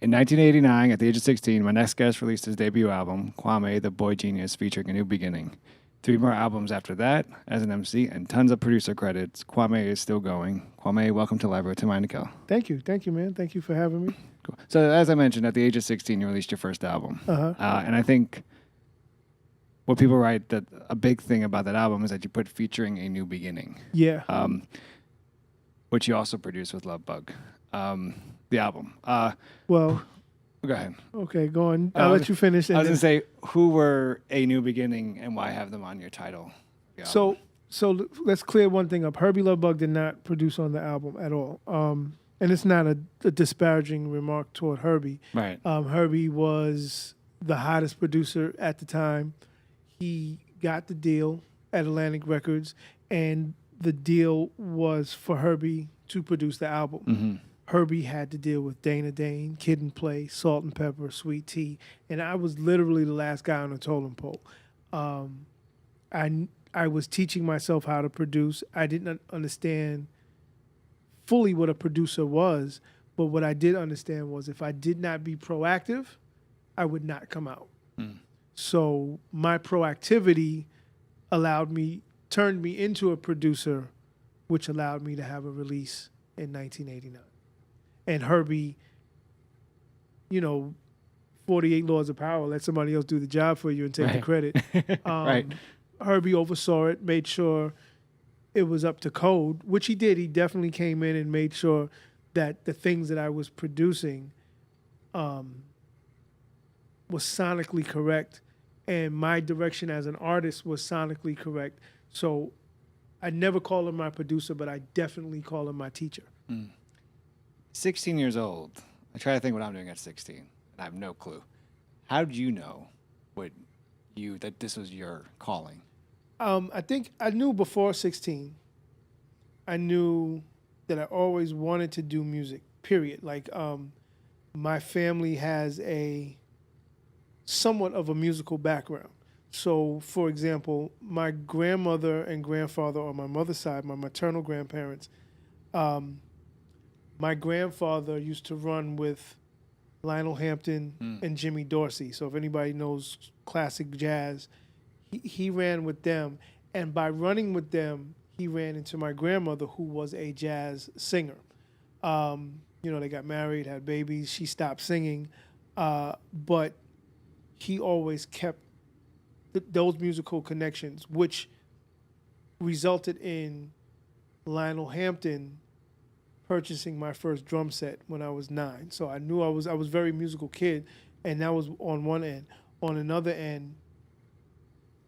In 1989, at the age of 16, my next guest released his debut album, Kwamè, the Boy Genius, featuring A New Beginning. 3 more albums after that as an MC and tons of producer credits. Kwamè is still going. Kwamè, welcome to Live with Tim Einenkel. Thank you, man. Thank you for having me. Cool. So, as I mentioned, at the age of 16, you released your first album. And I think what people write that a big thing about that album is that you put featuring A New Beginning. Yeah. Which you also produced with Love Bug. The album. Well, go ahead. Okay, go on. I'll let you finish. I was going to say, who were A New Beginning and why have them on your title? So let's clear one thing up. Herbie Love Bug did not produce on the album at all. And it's not a disparaging remark toward Herbie. Right. Herbie was the hottest producer at the time. He got the deal at Atlantic Records, and the deal was for Herbie to produce the album. Mm-hmm. Herbie had to deal with Dana Dane, Kid and Play, Salt and Pepper, Sweet Tea, and I was literally the last guy on the totem pole. I was teaching myself how to produce. I didn't understand fully what a producer was, but what I did understand was if I did not be proactive, I would not come out. So my proactivity turned me into a producer, which allowed me to have a release in 1989. And Herbie, 48 Laws of Power, let somebody else do the job for you and take the credit. Right. Herbie oversaw it, made sure it was up to code, which he did. He definitely came in and made sure that the things that I was producing was sonically correct, and my direction as an artist was sonically correct. So I never call him my producer, but I definitely call him my teacher. 16 years old. I try to think what I'm doing at 16, and I have no clue. How did you know that this was your calling? I think I knew before 16. I knew that I always wanted to do music, period. Like, my family has somewhat of a musical background. So, for example, my grandmother and grandfather on my mother's side, my maternal grandparents, my grandfather used to run with Lionel Hampton and Jimmy Dorsey. So if anybody knows classic jazz, he ran with them. And by running with them, he ran into my grandmother, who was a jazz singer. They got married, had babies. She stopped singing. But he always kept those musical connections, which resulted in Lionel Hampton purchasing my first drum set when I was 9. So I knew I was a very musical kid, and that was on one end. On another end,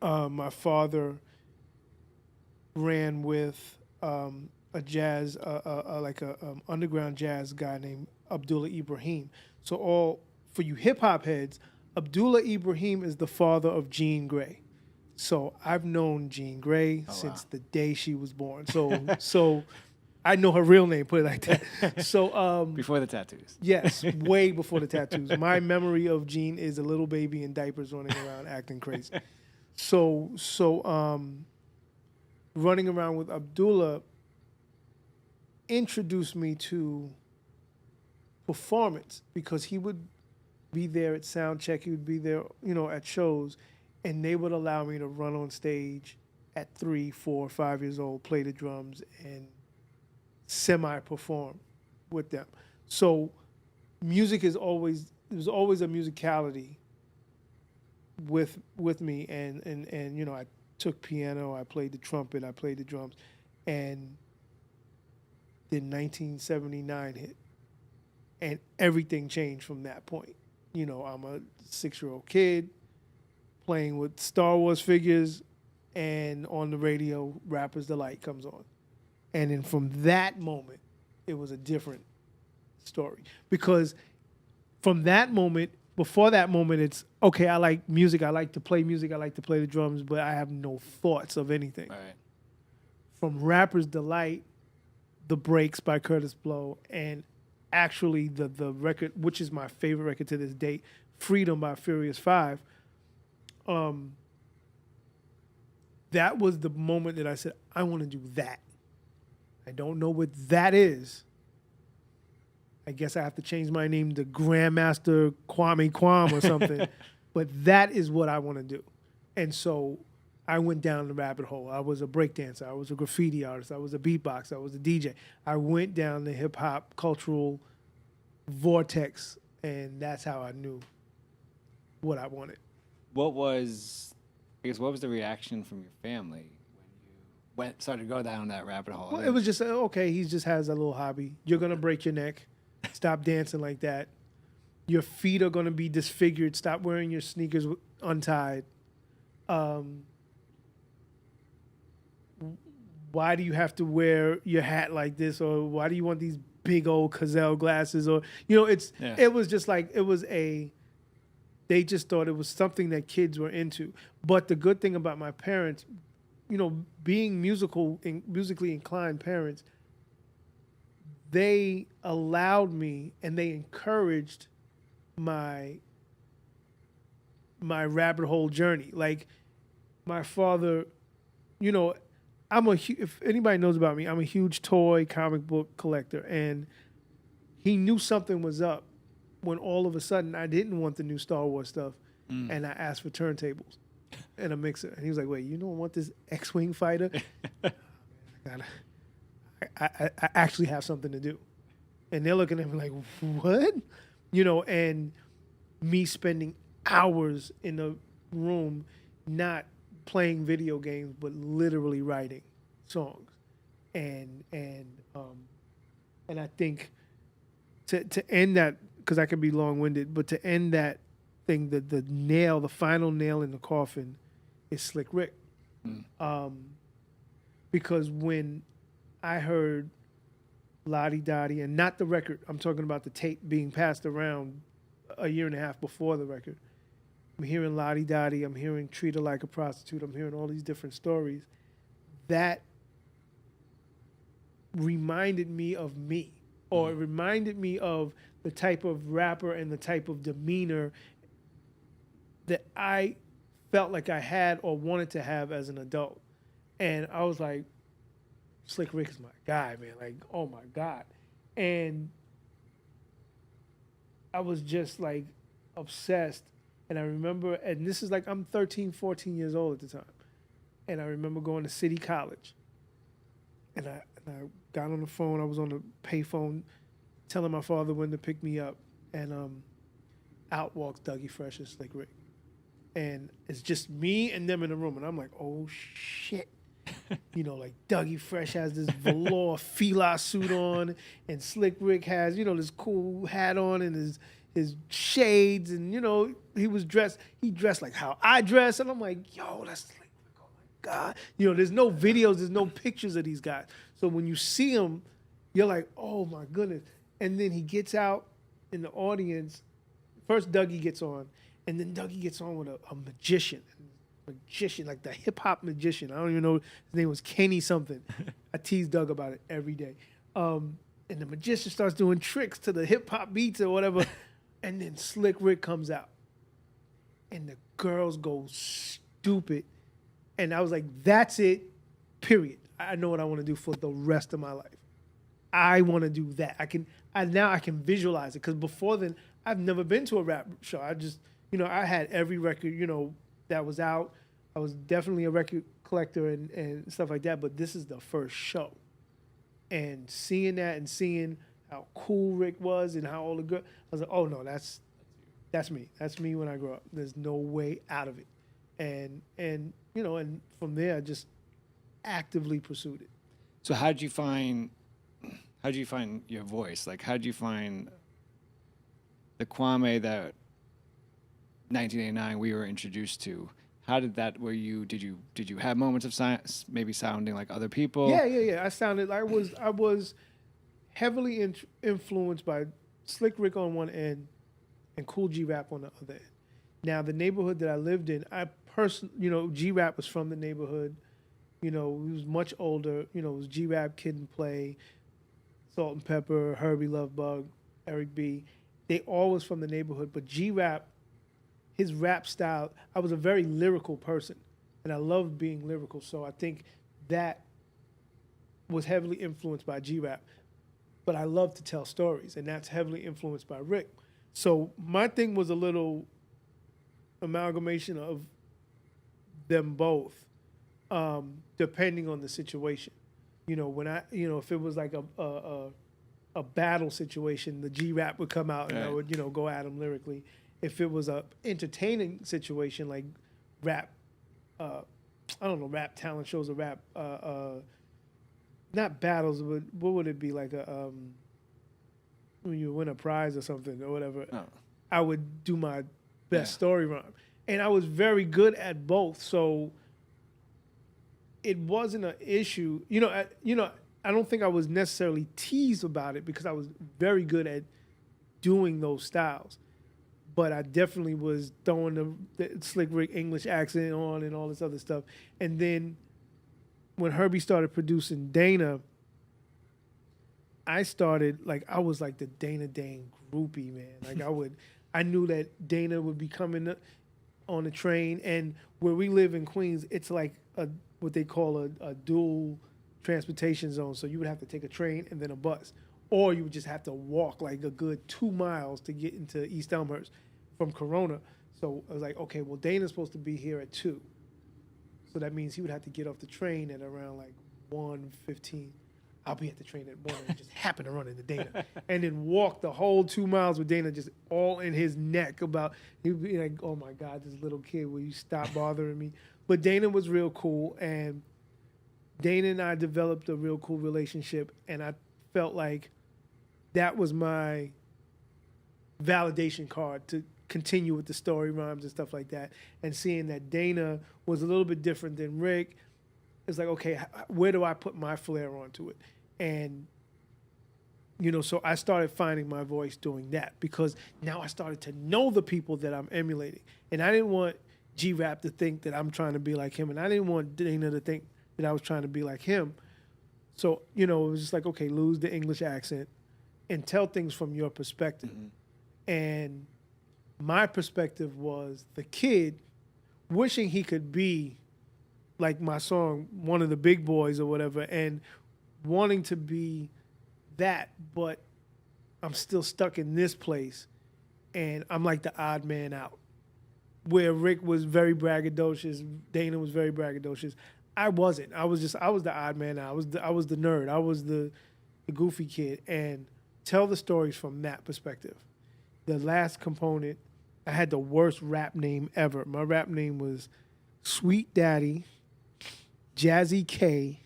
my father ran with a jazz, underground jazz guy named Abdullah Ibrahim. So for you hip hop heads, Abdullah Ibrahim is the father of Jean Grey. So I've known Jean Grey since the day she was born. So I know her real name, put it like that. So before the tattoos. Yes, way before the tattoos. My memory of Jean is a little baby in diapers running around acting crazy. So running around with Abdullah introduced me to performance, because he would be there at sound check, he would be there, at shows, and they would allow me to run on stage at 3, 4, 5 years old, play the drums, and semi-perform with them. So music there's always a musicality with me, and I took piano, I played the trumpet, I played the drums, and then 1979 hit, and everything changed from that point. I'm a 6-year-old kid playing with Star Wars figures, and on the radio, Rapper's Delight comes on. And then from that moment, it was a different story. Because from that moment, before that moment, it's, okay, I like music, I like to play music, I like to play the drums, but I have no thoughts of anything. Right. From Rapper's Delight, The Breaks by Curtis Blow, and actually the record, which is my favorite record to this date, Freedom by Furious 5, that was the moment that I said, I want to do that. I don't know what that is, I guess I have to change my name to Grandmaster Kwamè Kwam or something. But that is what I want to do. And so I went down the rabbit hole. I was a breakdancer. I was a graffiti artist. I was a beatboxer. I was a DJ. I went down the hip hop cultural vortex, and that's how I knew what I wanted. What was the reaction from your family when you started to go down that rabbit hole? Well, it was just, okay, he just has a little hobby. You're going to break your neck. Stop dancing like that. Your feet are going to be disfigured. Stop wearing your sneakers untied. Why do you have to wear your hat like this? Or why do you want these big old Cazelle glasses? Or, it was just like, they just thought it was something that kids were into. But the good thing about my parents, being musically inclined parents, they allowed me and they encouraged my rabbit hole journey. Like my father, if anybody knows about me, I'm a huge toy comic book collector, and he knew something was up when all of a sudden I didn't want the new Star Wars stuff, and I asked for turntables and a mixer, and he was like, "Wait, you don't want this X-wing fighter?" I actually have something to do. And they're looking at me like, what? And me spending hours in the room, not playing video games, but literally writing songs. And I think to end that, because I can be long-winded, but to end that thing, the final nail in the coffin is Slick Rick. Because when I heard Lottie Dottie, and not the record, I'm talking about the tape being passed around a year and a half before the record. I'm hearing Lottie Dottie, I'm hearing Treat Her Like a Prostitute, I'm hearing all these different stories. That reminded me of me, or it reminded me of the type of rapper and the type of demeanor that I felt like I had or wanted to have as an adult. And I was like, Slick Rick is my guy, man. Like, oh my God. And I was just like obsessed. And I remember, and this is like, I'm 13, 14 years old at the time. And I remember going to City College. And I got on the phone. I was on the payphone telling my father when to pick me up. And out walks Dougie Fresh and Slick Rick. And it's just me and them in the room. And I'm like, oh, shit. Like Dougie Fresh has this velour Fila suit on, and Slick Rick has, this cool hat on and his shades, and he dressed like how I dress, and I'm like, yo, that's Slick Rick, oh my God. There's no videos, there's no pictures of these guys. So when you see him, you're like, oh my goodness. And then he gets out in the audience. First Dougie gets on, and then Dougie gets on with a magician, like the hip hop magician. I don't even know, his name was Kenny something. I tease Doug about it every day. And the magician starts doing tricks to the hip hop beats or whatever. And then Slick Rick comes out. And the girls go stupid. And I was like, that's it, period. I know what I want to do for the rest of my life. I want to do that. Now I can visualize it. Because before then, I've never been to a rap show. I just, I had every record, that was out. I was definitely a record collector and stuff like that, but this is the first show. And seeing that and seeing how cool Rick was and how all the girls, I was like, oh no, that's me. That's me when I grow up. There's no way out of it. And from there I just actively pursued it. So how'd you find your voice? Like, how'd you find the Kwamè that 1989 we were introduced to? How did that? Did you have moments of maybe sounding like other people? Yeah. I was heavily influenced by Slick Rick on one end and Cool G Rap on the other end. Now the neighborhood that I lived in, G Rap was from the neighborhood. He was much older. It was G Rap, Kid and Play, Salt and Pepper, Herbie Love Bug, Eric B. They all was from the neighborhood, but G Rap, his rap style, I was a very lyrical person, and I loved being lyrical. So I think that was heavily influenced by G-Rap. but I love to tell stories, and that's heavily influenced by Rick. So my thing was a little amalgamation of them both, depending on the situation. When if it was like a battle situation, the G-rap would come out and I would, go at him lyrically. If it was a entertaining situation like rap, rap talent shows or rap, not battles, but what would it be like when you win a prize or something or whatever? Oh. I would do my best story rhyme, and I was very good at both, so it wasn't an issue. I don't think I was necessarily teased about it because I was very good at doing those styles. But I definitely was throwing the Slick Rick English accent on and all this other stuff. And then when Herbie started producing Dana, I was like the Dana Dane groupie, man. Like I knew that Dana would be coming on the train. And where we live in Queens, it's like what they call a dual transportation zone. So you would have to take a train and then a bus. Or you would just have to walk like a good 2 miles to get into East Elmhurst from Corona. So I was like, okay, well, Dana's supposed to be here at 2. So that means he would have to get off the train at around like 1:15. I'll be at the train at 1 and just happen to run into Dana. And then walk the whole 2 miles with Dana just all in his neck he'd be like, oh my God, this little kid, will you stop bothering me? But Dana was real cool, and Dana and I developed a real cool relationship, and I felt like that was my validation card to continue with the story rhymes and stuff like that. And seeing that Dana was a little bit different than Rick, it's like, okay, where do I put my flair onto it? And, so I started finding my voice doing that because now I started to know the people that I'm emulating. And I didn't want G-Rap to think that I'm trying to be like him, and I didn't want Dana to think that I was trying to be like him. So, it was just like, okay, lose the English accent and tell things from your perspective. Mm-hmm. And my perspective was the kid wishing he could be like my song, one of the big boys or whatever, and wanting to be that, but I'm still stuck in this place, and I'm like the odd man out. Where Rick was very braggadocious, Dana was very braggadocious. I wasn't. I was the odd man out. I was the nerd. I was the goofy kid, and tell the stories from that perspective. The last component, I had the worst rap name ever. My rap name was Sweet Daddy, Jazzy K,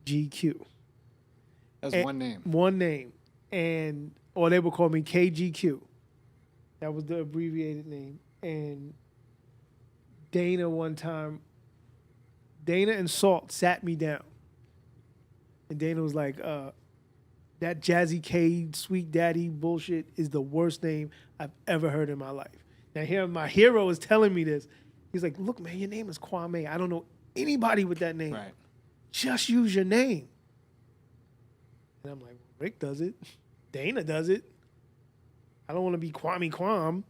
GQ. That's one name. One name. Or they would call me KGQ. That was the abbreviated name. And Dana and Salt sat me down. And Dana was like, that Jazzy K, Sweet Daddy bullshit is the worst name I've ever heard in my life. Now here, my hero is telling me this. He's like, look, man, your name is Kwamè. I don't know anybody with that name. Right. Just use your name. And I'm like, Rick does it. Dana does it. I don't want to be Kwame Kwam.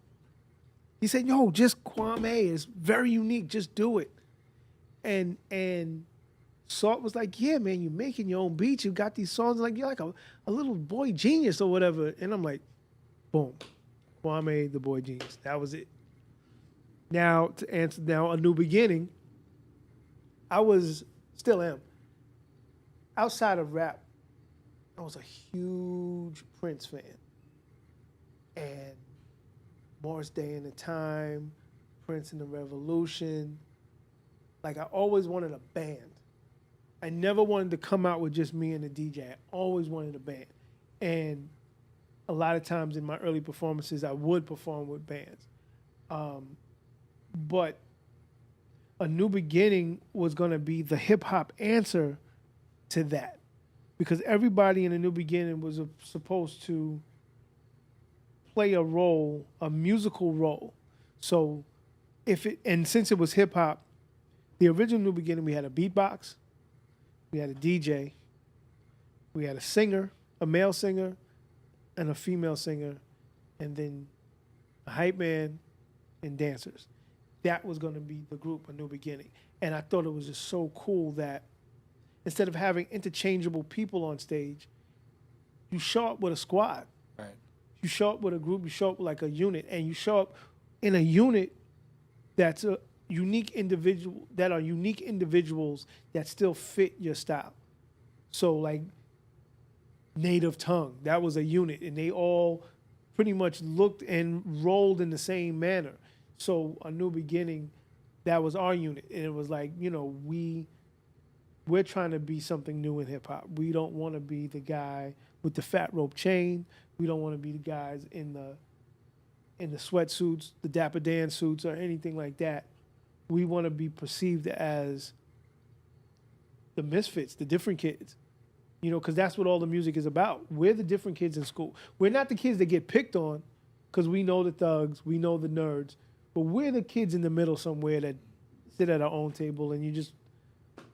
He said, yo, just Kwamè. It's very unique. Just do it. And Salt was like, yeah, man, you're making your own beats. You got these songs. Like, you're like a little boy genius or whatever. And I'm like, boom. Kwamè, the boy genius. That was it. Now, to answer A New Beginning, I still am. Outside of rap, I was a huge Prince fan. And Morris Day and the Time, Prince and the Revolution. Like, I always wanted a band. I never wanted to come out with just me and the DJ. I always wanted a band. And a lot of times in my early performances, I would perform with bands. But A New Beginning was going to be the hip-hop answer to that. Because everybody in A New Beginning was supposed to play a role, a musical role. So since it was hip-hop, the original New Beginning, we had a beatbox, we had a DJ, we had a singer, a male singer, and a female singer, and then a hype man and dancers. That was going to be the group, A New Beginning. And I thought it was just so cool that instead of having interchangeable people on stage, you show up with a squad. Right. You show up with a group. You show up like a unit, and you show up in a unit that's a unique individual. That are unique individuals that still fit your style. So like Native Tongue, that was a unit, and they all pretty much looked and rolled in the same manner. So A New Beginning, that was our unit, and it was like, you know, we're trying to be something new in hip hop. We don't want to be the guy with the fat rope chain. We don't want to be the guys in the sweatsuits, the Dapper Dan suits, or anything like that. We want to be perceived as the misfits, the different kids. You know, because that's what all the music is about. We're the different kids in school. We're not the kids that get picked on because we know the thugs, we know the nerds, but we're the kids in the middle somewhere that sit at our own table and you just,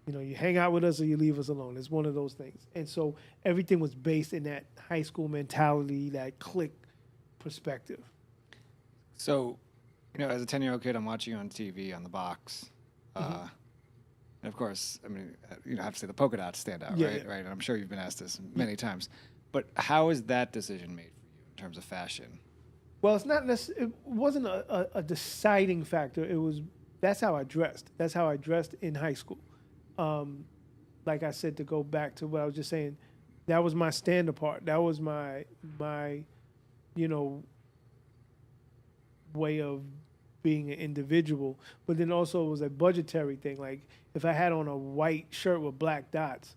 you know, you hang out with us or you leave us alone. It's one of those things. And so everything was based in that high school mentality, that clique perspective. So, you know, as a 10-year-old kid, I'm watching you on TV on the box. And of course, I mean, you know, I have to say the polka dots stand out, Yeah, right? yeah. Right. And I'm sure you've been asked this many times. But how is that decision made for you in terms of fashion? Well, it's not it wasn't a deciding factor. That's how I dressed. That's how I dressed in high school. Like I said, to go back to what I was just saying, that was my stand apart. That was my you know, way of being an individual. But then also it was a budgetary thing. Like if I had on a white shirt with black dots,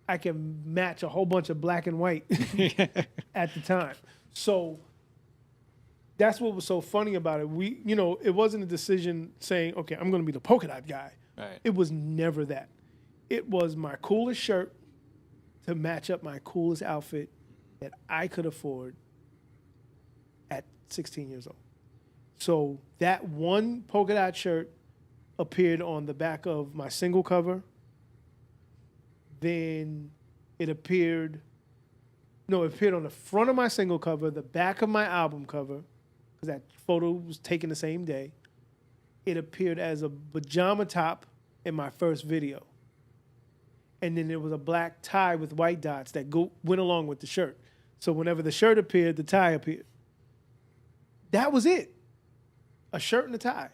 I can match a whole bunch of black and white at the time. So that's what was so funny about it. We, you know, it wasn't a decision saying, okay, I'm going to be the polka dot guy. Right. It was never that. It was my coolest shirt to match up my coolest outfit that I could afford at 16 years old. So that one polka dot shirt appeared on the back of my single cover. Then it appeared on the front of my single cover, the back of my album cover, because that photo was taken the same day. It appeared as a pajama top in my first video. And then there was a black tie with white dots that went along with the shirt. So whenever the shirt appeared, the tie appeared. That was it. A shirt and a tie.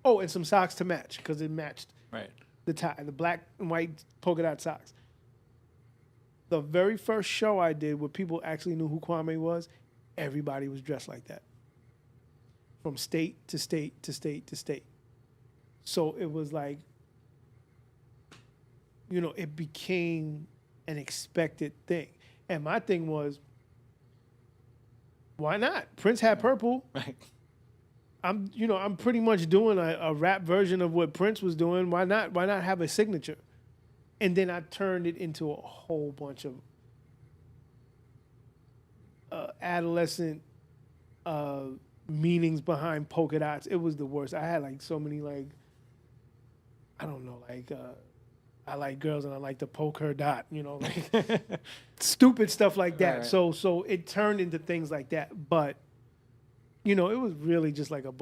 Oh, and some socks to match, because it matched the tie, the black and white polka dot socks. The very first show I did where people actually knew who Kwamè was, everybody was dressed like that. From state to state to state to state. So it was like, you know, it became an expected thing. And my thing was, why not? Prince had purple. Right. I'm pretty much doing a rap version of what Prince was doing. Why not? Why not have a signature? And then I turned it into a whole bunch of adolescent meanings behind polka dots. It was the worst. I had like so many I don't know, I like girls and I like to poke her dot, you know, like stupid stuff like that. Right. So it turned into things like that. But, you know, it was really just like a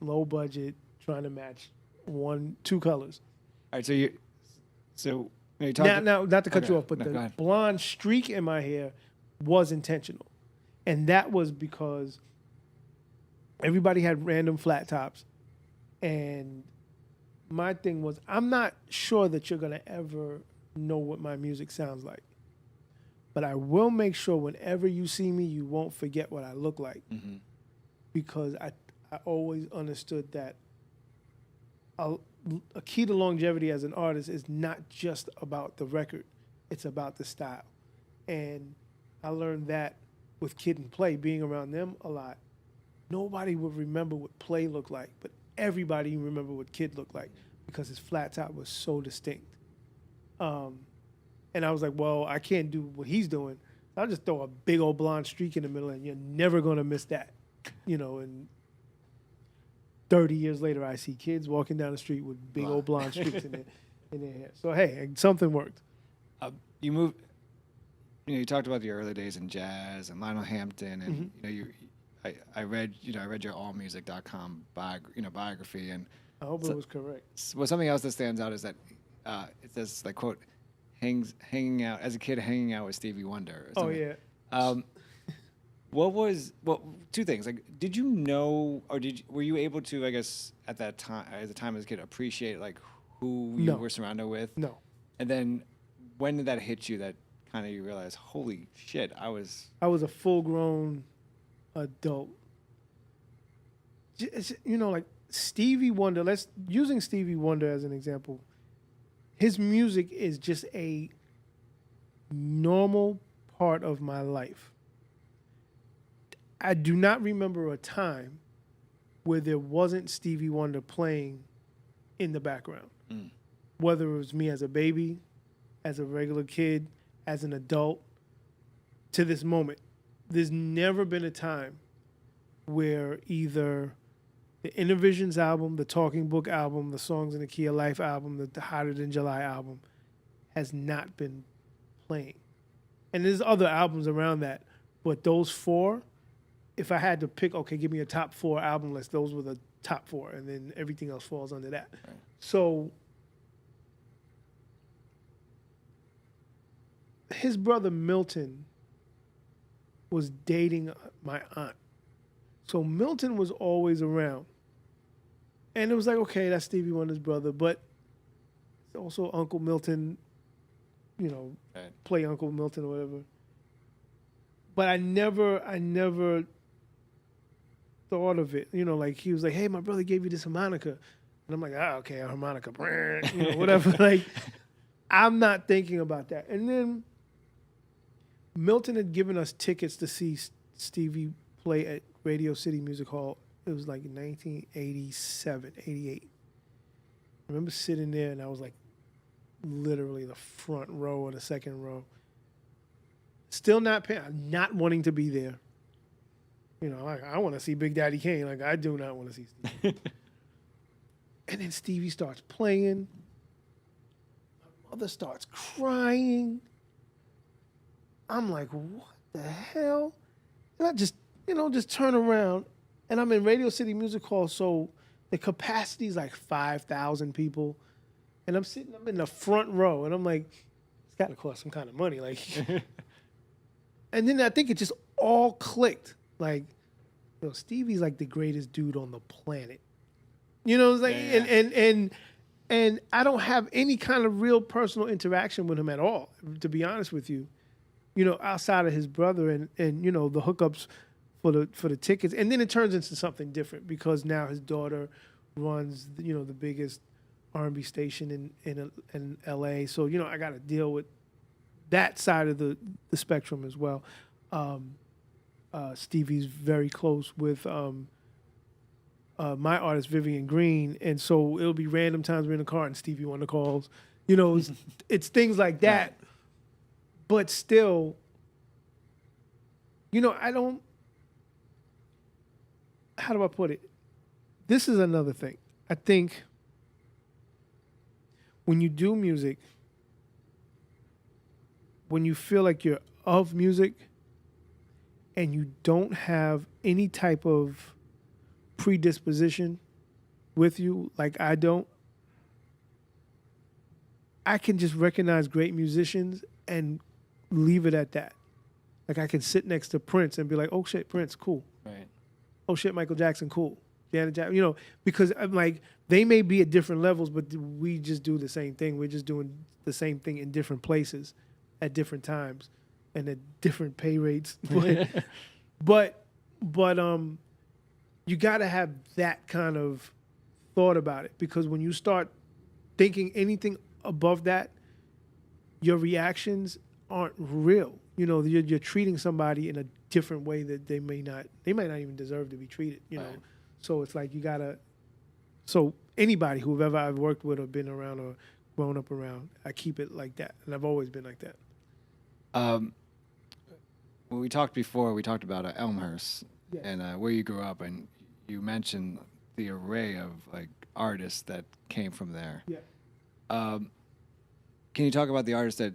low budget, trying to match 2 colors. All right. So you talked Now, not to cut you off, but No, go the ahead. blonde streak in my hair was intentional. And that was because everybody had random flat tops. And my thing was, I'm not sure that you're going to ever know what my music sounds like. But I will make sure whenever you see me, you won't forget what I look like. Mm-hmm. Because I always understood that a key to longevity as an artist is not just about the record. It's about the style. And I learned that with Kid and Play, being around them a lot. Nobody would remember what Play looked like, but everybody remember what Kid looked like because his flat top was so distinct. And I was like, well, I can't do what he's doing. I'll just throw a big old blonde streak in the middle and you're never going to miss that. You know, and 30 years later, I see kids walking down the street with big old blonde streaks in their hair. So, hey, something worked. You talked about the early days in jazz and Lionel Hampton, and I read your allmusic.com biography, and I hope it was correct. Well, something else that stands out is that it says, like, quote, hanging out as a kid, hanging out with Stevie Wonder. Oh yeah. What was two things? Like, did you know, or were you able to, I guess, at that time, as a kid, appreciate like who you No. were surrounded with? No. And then, when did that hit you? That kind of you realize, holy shit, I was a full-grown adult. Like Stevie Wonder. Using Stevie Wonder as an example. His music is just a normal part of my life. I do not remember a time where there wasn't Stevie Wonder playing in the background. Whether it was me as a baby, as a regular kid, as an adult, to this moment. There's never been a time where either the Innervisions album, the Talking Book album, the Songs in the Key of Life album, the Hotter Than July album has not been playing. And there's other albums around that, but those four, if I had to pick, okay, give me a top 4 album list, those were the top 4, and then everything else falls under that. Right. So his brother Milton was dating my aunt. So Milton was always around. And it was like, okay, that's Stevie Wonder's brother, but it's also Uncle Milton, right. Play Uncle Milton or whatever. But I never thought of it. Like he was like, hey, my brother gave you this harmonica. And I'm like, okay, a harmonica. Whatever. Like, I'm not thinking about that. And then Milton had given us tickets to see Stevie play at Radio City Music Hall. It was like 1987, 88. I remember sitting there and I was like literally the front row or the second row. Still not wanting to be there. I want to see Big Daddy Kane. Like, I do not want to see Stevie. And then Stevie starts playing. My mother starts crying. I'm like, what the hell? And I just turn around, and I'm in Radio City Music Hall, so the capacity is like 5,000 people. And I'm in the front row, and I'm like, it's got to cost some kind of money. Like, and then I think it just all clicked. Like, Stevie's like the greatest dude on the planet. It's like, yeah. And I don't have any kind of real personal interaction with him at all, to be honest with you. Outside of his brother and the hookups for the tickets. And then it turns into something different because now his daughter runs, the biggest R&B station in LA. So, I got to deal with that side of the spectrum as well. Stevie's very close with my artist, Vivian Green. And so it'll be random times we're in the car and Stevie Wonder calls. It's things like that. But still, I don't, how do I put it? This is another thing. I think when you do music, when you feel like you're of music and you don't have any type of predisposition with you, like I don't, I can just recognize great musicians and leave it at that. Like I can sit next to Prince and be like, oh shit, Prince, cool. Right. Oh shit, Michael Jackson, cool. Janet Jackson, because I'm like, they may be at different levels, but we just do the same thing. We're just doing the same thing in different places at different times and at different pay rates. But you gotta have that kind of thought about it, because when you start thinking anything above that, your reactions aren't real. You're treating somebody in a different way that they might not even deserve to be treated, right. So it's like so anybody whoever I've worked with or been around or grown up around, I keep it like that. And I've always been like that. When we talked before, we talked about Elmhurst, yes. And where you grew up, and you mentioned the array of like artists that came from there. Yeah. Can you talk about the artists that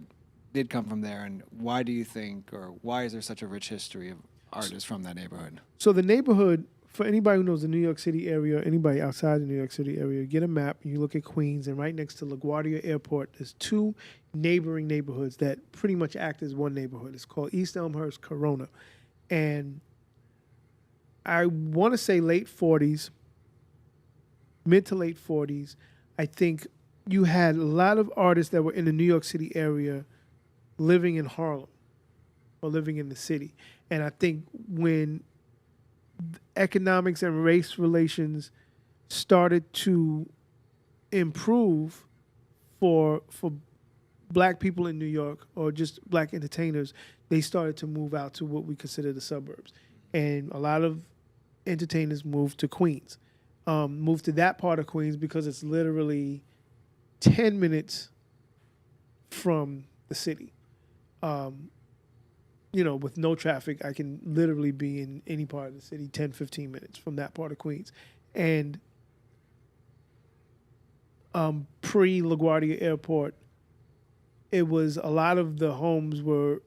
did come from there, and why do you think, or why is there such a rich history of artists from that neighborhood? So the neighborhood for anybody who knows the New York City area, or anybody outside the New York City area, get a map and you look at Queens, and right next to LaGuardia Airport, there's two neighboring neighborhoods that pretty much act as one neighborhood. It's called East Elmhurst, Corona. And I want to say late 40s, mid to late 40s, I think you had a lot of artists that were in the New York City area living in Harlem or living in the city. And I think when economics and race relations started to improve for black people in New York, or just black entertainers, they started to move out to what we consider the suburbs. And a lot of entertainers moved to Queens, moved to that part of Queens because it's literally 10 minutes from the city. With no traffic, I can literally be in any part of the city 10, 15 minutes from that part of Queens. And pre-LaGuardia Airport, it was a lot of the homes were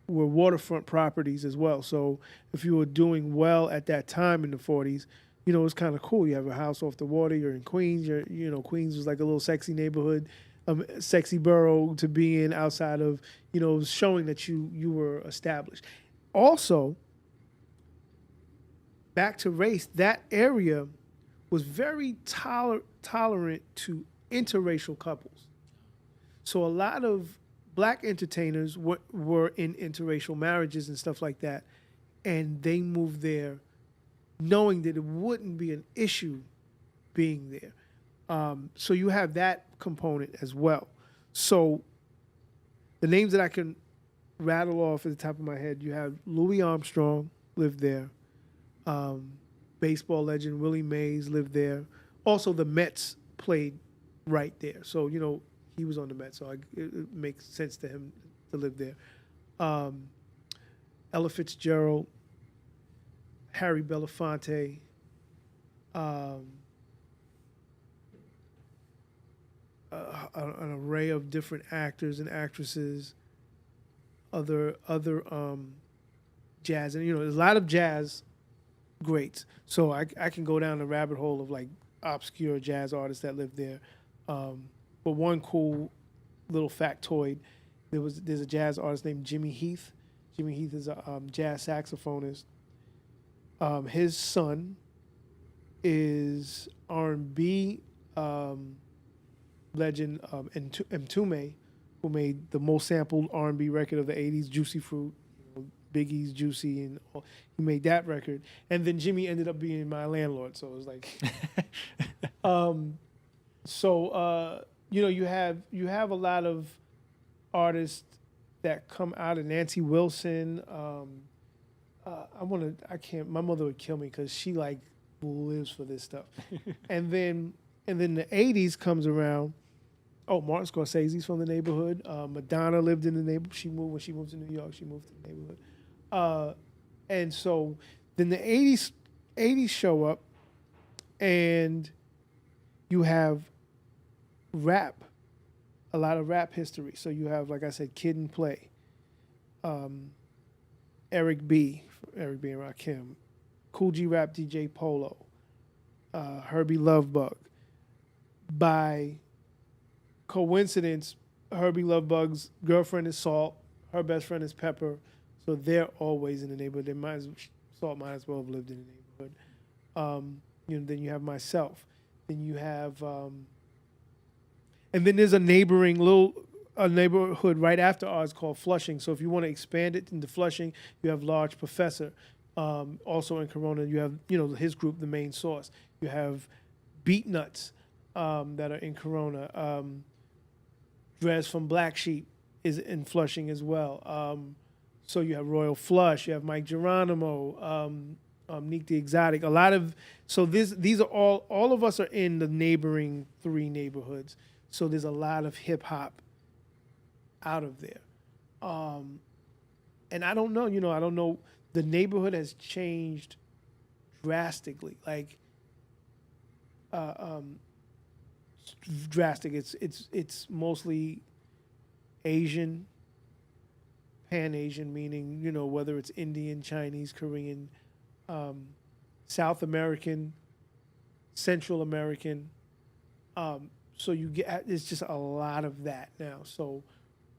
waterfront properties as well. So if you were doing well at that time in the 40s, it was kind of cool. You have a house off the water, you're in Queens, Queens was like a little sexy neighborhood, sexy borough to be in outside of, showing that you were established. Also, back to race, that area was very tolerant to interracial couples. So a lot of black entertainers were in interracial marriages and stuff like that, and they moved there knowing that it wouldn't be an issue being there. So you have that component as well. So the names that I can rattle off at the top of my head, you have Louis Armstrong lived there. Baseball legend Willie Mays lived there. Also, the Mets played right there. So, he was on the Mets, so it makes sense to him to live there. Ella Fitzgerald, Harry Belafonte, an array of different actors and actresses, other jazz, and there's a lot of jazz greats. So I can go down the rabbit hole of like obscure jazz artists that lived there. But one cool little factoid, there's a jazz artist named Jimmy Heath. Jimmy Heath is a jazz saxophonist. His son is R&B legend Mtume, who made the most sampled R&B record of the 80s, Juicy Fruit, Biggie's Juicy, and all. He made that record. And then Jimmy ended up being my landlord, so it was like... you have a lot of artists that come out of Nancy Wilson. My mother would kill me because she like lives for this stuff. and then the 80s comes around. Oh, Martin Scorsese's from the neighborhood. Madonna lived in the neighborhood. When she moved to New York, she moved to the neighborhood. And so then the 80s show up, and you have rap, a lot of rap history. So you have, like I said, Kid and Play, Eric B and Rakim, Cool G Rap DJ Polo, Herbie Lovebug. By coincidence, Herbie Lovebug's girlfriend is Salt, her best friend is Pepper, so they're always in the neighborhood. Salt might as well have lived in the neighborhood. Then you have myself. Then you have, and then there's a neighborhood right after ours called Flushing. So if you want to expand it into Flushing, you have Large Professor. Also in Corona, you have his group, The Main Source. You have Beat Nuts that are in Corona. Drez from Black Sheep is in Flushing as well. So you have Royal Flush. You have Mike Geronimo. Neek the Exotic. These are all of us are in the neighboring 3 neighborhoods. So there's a lot of hip hop out of there. And I don't know, I don't know. The neighborhood has changed drastically. Like, drastic. It's mostly Asian, Pan-Asian, meaning, whether it's Indian, Chinese, Korean, South American, Central American. So you get it's just a lot of that now. So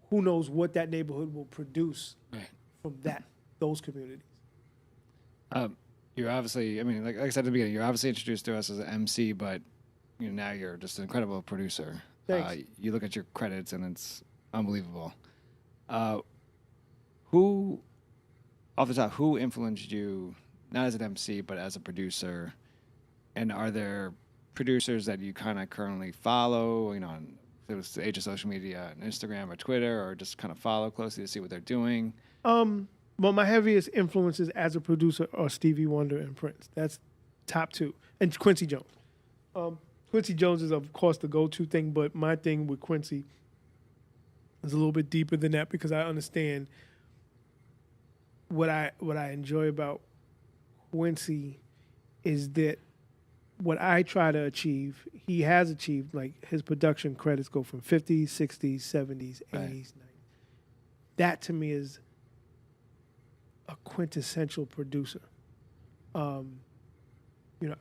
who knows what that neighborhood will produce from those communities. You're obviously, I mean, like I said at the beginning, you're obviously introduced to us as an MC, but now you're just an incredible producer. Thanks. You look at your credits and it's unbelievable. Who, off the top, who influenced you, not as an MC, but as a producer? And are there producers that you kind of currently follow, on if it was the age of social media, on Instagram or Twitter, or just kind of follow closely to see what they're doing? Well, my heaviest influences as a producer are Stevie Wonder and Prince. That's top two. And Quincy Jones. Quincy Jones is, of course, the go-to thing, but my thing with Quincy is a little bit deeper than that because I understand what I enjoy about Quincy is that what I try to achieve, he has achieved. Like his production credits go from 50s, 60s, 70s, 80s, 90s. That to me is a quintessential producer. I'm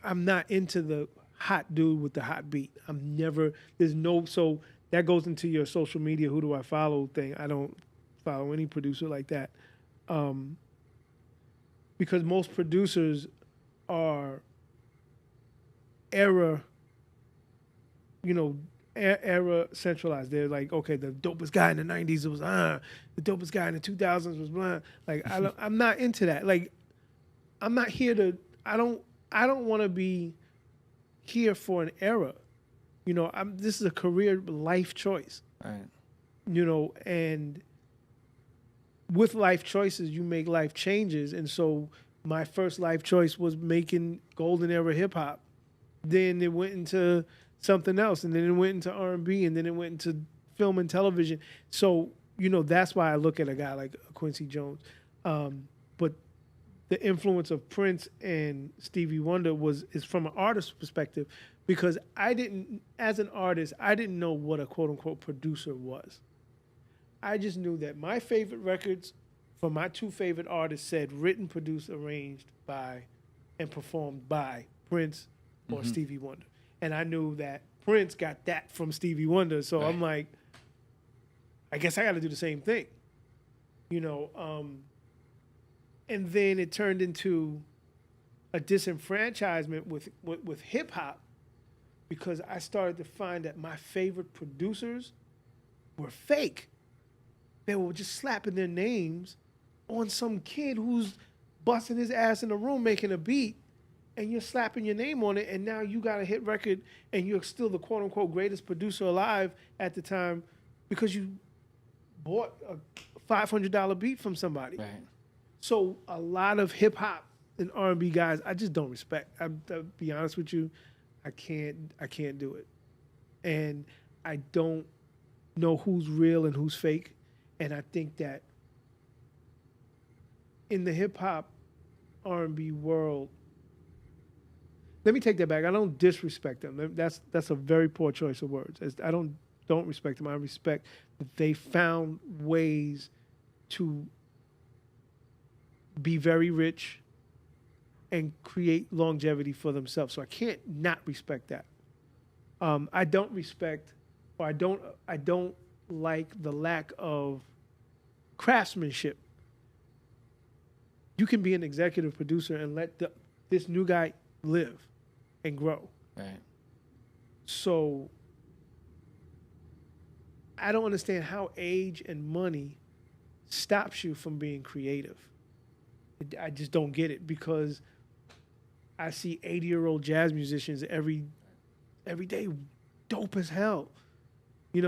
not into the hot dude with the hot beat. So that goes into your social media, who do I follow thing. I don't follow any producer like that. Because most producers are era centralized. They're like, okay, the dopest guy in the 90s was the dopest guy in the 2000s was blah. Like I'm not into that. Like I'm not here to. I don't want to be here for an era. This is a career life choice. Right. And with life choices, you make life changes. And so my first life choice was making golden era hip hop. Then it went into something else, and then it went into R&B, and then it went into film and television. So, that's why I look at a guy like Quincy Jones. But the influence of Prince and Stevie Wonder is from an artist's perspective, because as an artist, I didn't know what a quote-unquote producer was. I just knew that my favorite records from my two favorite artists said written, produced, arranged by, and performed by Prince or Stevie Wonder. And I knew that Prince got that from Stevie Wonder. So I'm like, I guess I got to do the same thing. And then it turned into a disenfranchisement with hip hop, because I started to find that my favorite producers were fake. They were just slapping their names on some kid who's busting his ass in the room making a beat, and you're slapping your name on it, and now you got a hit record, and you're still the quote-unquote greatest producer alive at the time because you bought a $500 beat from somebody. Right. So a lot of hip-hop and R&B guys, I just don't respect. I'll be honest with you, I can't do it. And I don't know who's real and who's fake, and I think that in the hip-hop R&B world, let me take that back. I don't disrespect them. That's a very poor choice of words. I don't respect them. I respect that they found ways to be very rich and create longevity for themselves. So I can't not respect that. I don't respect, or I don't like the lack of craftsmanship. You can be an executive producer and let this new guy live and grow. Right. So I don't understand how age and money stops you from being creative. I just don't get it, because I see 80-year-old jazz musicians every day, dope as hell.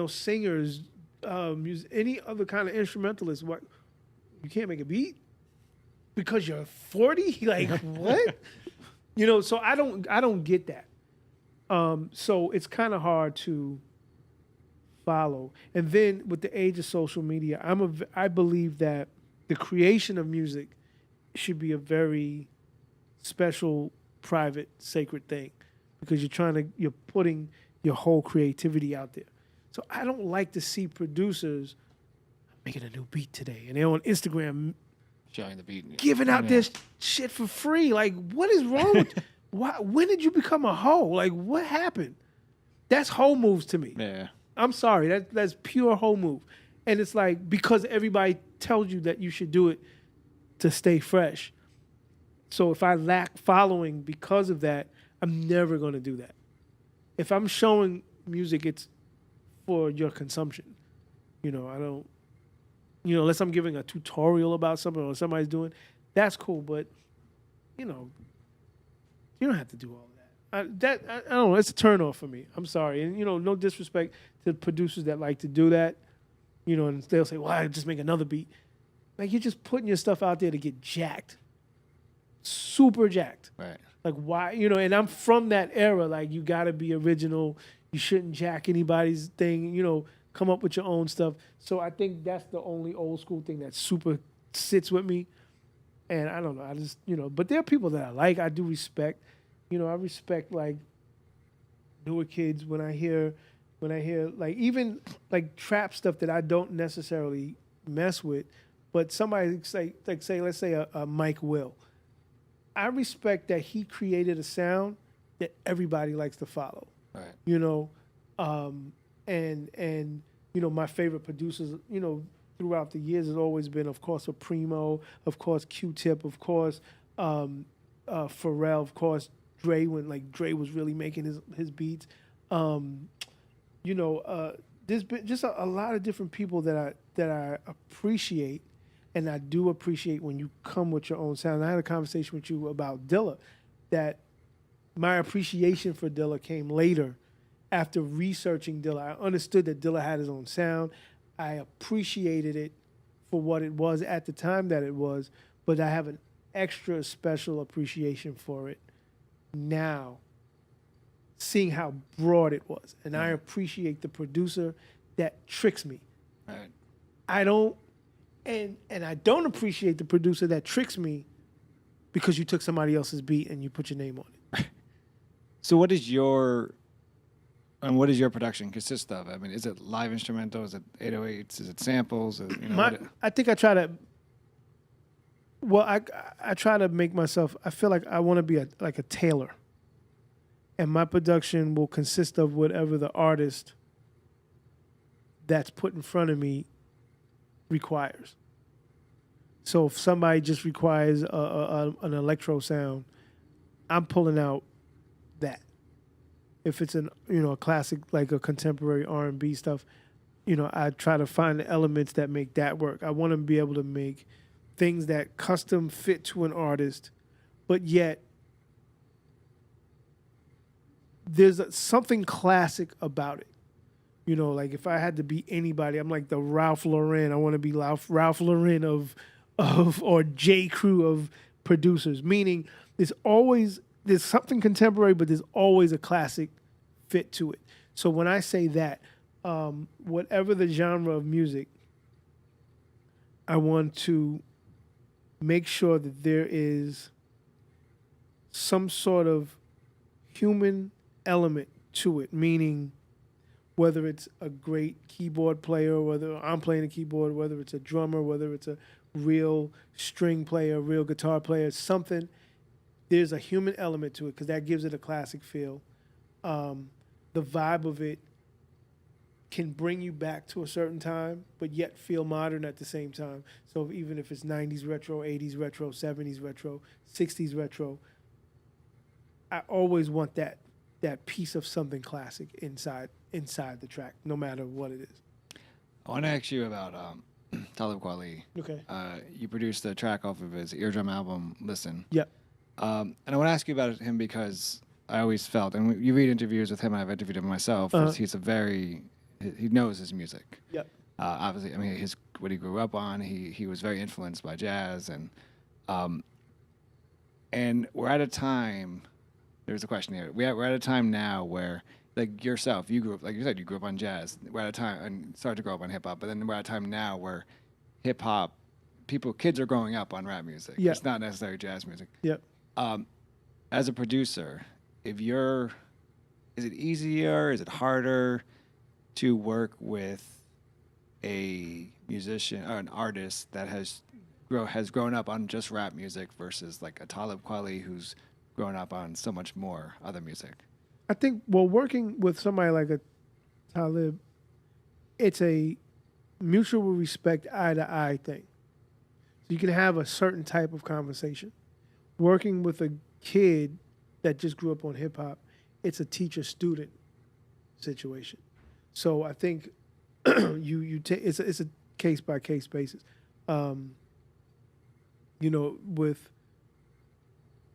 Singers, any other kind of instrumentalist. What, you can't make a beat because you're 40? Like what? So I don't get that. So it's kind of hard to follow. And then with the age of social media, I believe that the creation of music should be a very special, private, sacred thing, because you're putting your whole creativity out there. So I don't like to see producers making a new beat today and they're on Instagram Showing the beat. giving out this shit for free. Like, what is wrong with why? When did you become a hoe? Like, what happened? That's hoe moves to me. Yeah. I'm sorry. That's pure hoe move. And it's like, because everybody tells you that you should do it to stay fresh. So if I lack following because of that, I'm never going to do that. If I'm showing music, it's for your consumption. I don't, unless I'm giving a tutorial about something or somebody's doing, that's cool. But, you don't have to do all of that. I don't know. It's a turnoff for me. I'm sorry. And, no disrespect to producers that like to do that. And they'll say, well, I just make another beat. Like, you're just putting your stuff out there to get jacked. Super jacked. Right. Like, why, and I'm from that era. Like, you got to be original. You shouldn't jack anybody's thing, come up with your own stuff. So I think that's the only old school thing that super sits with me. And I don't know. I just, but there are people that I like. I do respect. I respect, like, newer kids when I hear, like, even, like, trap stuff that I don't necessarily mess with. But somebody, let's say a Mike Will. I respect that he created a sound that everybody likes to follow. Right. And my favorite producers, throughout the years has always been, of course, a Primo, of course, Q-Tip, of course, Pharrell, of course, Dre, when, like, Dre was really making his beats. There's been just a lot of different people that I appreciate. And I do appreciate when you come with your own sound. I had a conversation with you about Dilla, that my appreciation for Dilla came later after researching Dilla. I understood that Dilla had his own sound. I appreciated it for what it was at the time that it was, but I have an extra special appreciation for it now, seeing how broad it was. And I appreciate the producer that tricks me. Right. I don't appreciate the producer that tricks me because you took somebody else's beat and you put your name on it. So what is your production consist of? I mean, is it live instrumental? Is it 808s? Is it samples? I think I try to. Well, I try to make myself. I feel like I want to be like a tailor, and my production will consist of whatever the artist that's put in front of me requires. So if somebody just requires an electro sound, I'm pulling out that. If it's a classic, like a contemporary R&B stuff, I try to find the elements that make that work. I want to be able to make things that custom fit to an artist, but yet there's something classic about it. Like if I had to be anybody, I'm like the Ralph Lauren. I want to be Ralph Lauren of or J. Crew of producers. Meaning there's something contemporary, but there's always a classic fit to it. So when I say that, whatever the genre of music, I want to make sure that there is some sort of human element to it, meaning whether it's a great keyboard player, whether I'm playing a keyboard, whether it's a drummer, whether it's a real string player, real guitar player, something, there's a human element to it because that gives it a classic feel. The vibe of it can bring you back to a certain time, but yet feel modern at the same time. So even if it's 90s retro, 80s retro, 70s retro, 60s retro, I always want that piece of something classic inside the track, no matter what it is. I want to ask you about Talib Kweli. Okay. You produced a track off of his Eardrum album, Listen. Yep. And I want to ask you about him because I always felt, and you read interviews with him, and I've interviewed him myself, he's he knows his music. Yep. Obviously, I mean, what he grew up on, he was very influenced by jazz, and we're at a time, there's a question here, we're at a time now where, like yourself, you said, you grew up on jazz. We're at a time, and started to grow up on hip hop, but then we're at a time now where hip hop, kids are growing up on rap music. Yep. It's not necessarily jazz music. Yep. As a producer, is it easier? Is it harder to work with a musician or an artist that has grown up on just rap music versus like a Talib Kweli who's grown up on so much more other music? I think, well, working with somebody like a Talib, it's a mutual respect, eye to eye thing. So you can have a certain type of conversation. Working with a kid that just grew up on hip hop, it's a teacher student situation. So I think you take it's a case by case basis. With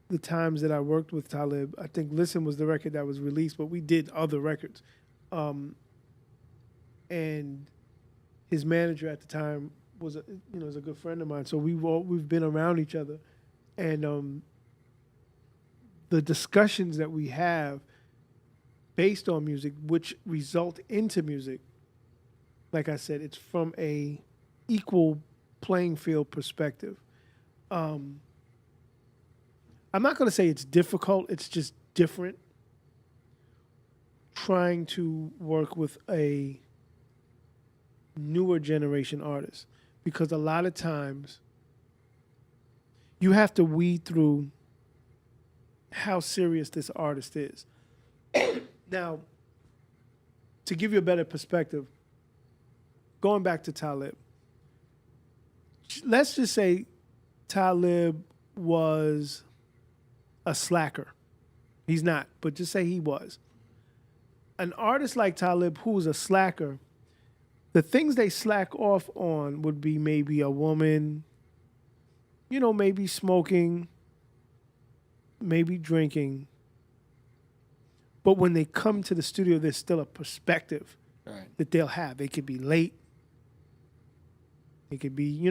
the times that I worked with Talib, I think Listen was the record that was released, but we did other records. And his manager at the time was a good friend of mine. So we've been around each other, and the discussions that we have based on music, which result into music, like I said, it's from a equal playing field perspective. I'm not going to say it's difficult. It's just different. Trying to work with a newer generation artist, because a lot of times you have to weed through how serious this artist is. Now, to give you a better perspective, going back to Talib, let's just say Talib was a slacker. He's not, but just say he was. An artist like Talib who's a slacker, the things they slack off on would be maybe a woman, maybe smoking, maybe drinking. But when they come to the studio, there's still a perspective that they'll have. They could be late. They could be,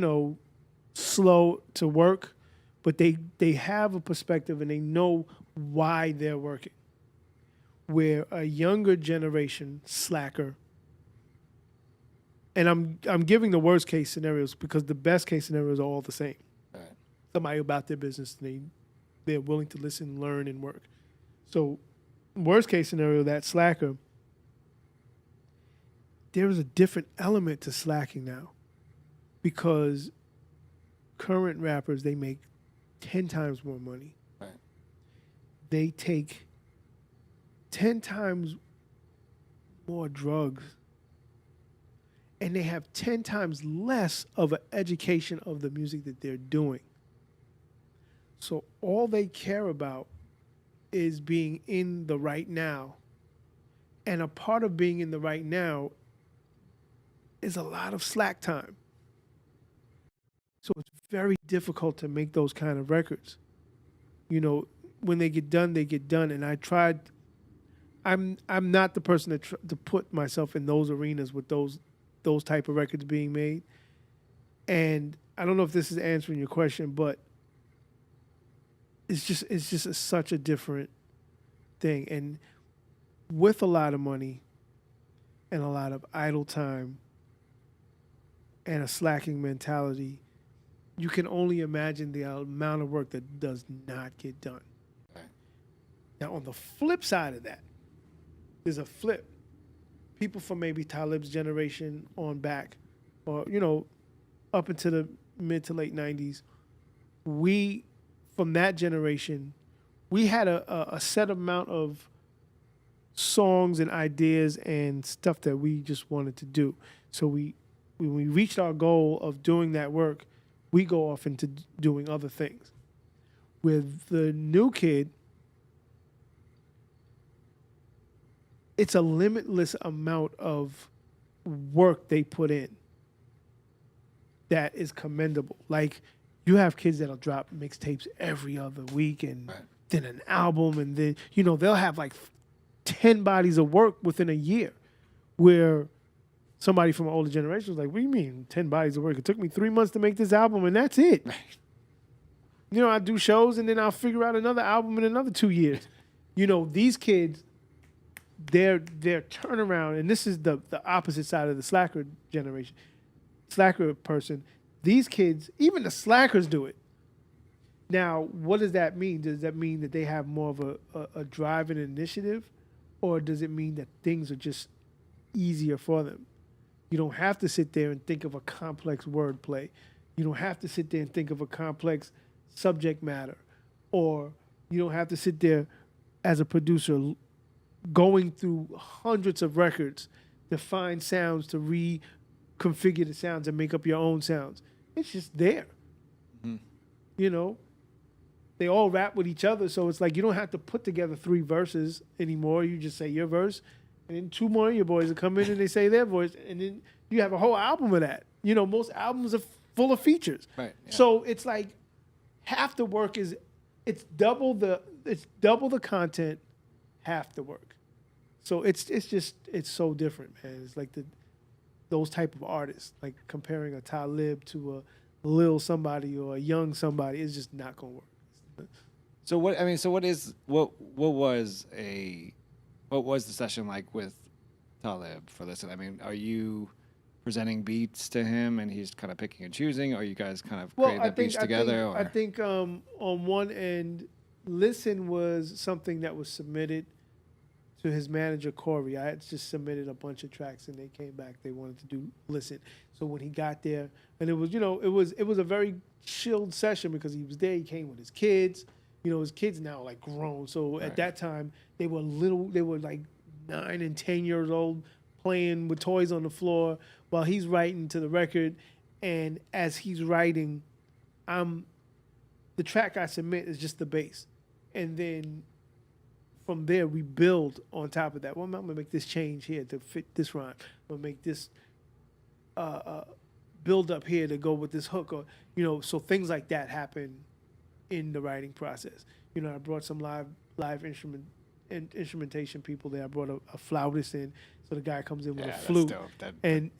slow to work, but they have a perspective and they know why they're working. Where a younger generation slacker, and I'm giving the worst case scenarios because the best case scenarios are all the same. Right. Somebody about their business, they're willing to listen, learn, and work. So worst case scenario, that slacker, there's a different element to slacking now, because current rappers, they make 10 times more money. Right. They take 10 times more drugs, and they have 10 times less of an education of the music that they're doing. So all they care about is being in the right now. And a part of being in the right now is a lot of slack time. So it's very difficult to make those kind of records. When they get done, they get done. And I tried. I'm not the person to put myself in those arenas with those type of records being made. And I don't know if this is answering your question, but it's just such a different thing. And with a lot of money and a lot of idle time and a slacking mentality, you can only imagine the amount of work that does not get done. Right. Now, on the flip side of that, there's a flip. People from maybe Talib's generation on back, or, up into the mid to late 90s, we, from that generation, we had a set amount of songs and ideas and stuff that we just wanted to do. So when we reached our goal of doing that work, we go off into doing other things. With the new kid, it's a limitless amount of work they put in that is commendable. Like, you have kids that'll drop mixtapes every other week and then an album, and then, they'll have like 10 bodies of work within a year, where somebody from an older generation was like, what do you mean 10 bodies of work? It took me 3 months to make this album, and that's it. I do shows, and then I'll figure out another album in another 2 years. These kids, their turnaround, and this is the opposite side of the slacker generation, slacker person. These kids, even the slackers, do it. Now, what does that mean? Does that mean that they have more of a drive and initiative, or does it mean that things are just easier for them? You don't have to sit there and think of a complex wordplay. You don't have to sit there and think of a complex subject matter, or you don't have to sit there as a producer going through hundreds of records to find sounds to reconfigure the sounds and make up your own sounds. It's just there. You know, they all rap with each other, so it's like you don't have to put together 3 verses anymore. You just say your verse, and then 2 more of your boys will come in and they say their voice, and then you have a whole album of that. You know, most albums are full of features. Right. Yeah. So it's like half the work is it's double the content, half the work. So it's so different, man. It's like those type of artists, like comparing a Talib to a Lil somebody or a young somebody, is just not gonna work. So what was the session like with Talib for Listen? I mean, are you presenting beats to him and he's kind of picking and choosing, or are you guys kind of creating the beats together? I think on one end, Listen was something that was submitted to his manager Corey. I had just submitted a bunch of tracks and they came back. They wanted to do Listen. So when he got there, and it was a very chilled session because he was there. He came with his kids. You know, his kids now are like grown. So at that time they were little. They were like 9 and 10 years old, playing with toys on the floor while he's writing to the record. And as he's writing, the track I submit is just the bass, and then from there we build on top of that. Well, I'm gonna make this change here to fit this rhyme. I'm gonna make this build up here to go with this hook, or so things like that happen in the writing process. I brought some live instrumentation people there. I brought a flautist in, so the guy comes in with a flute, and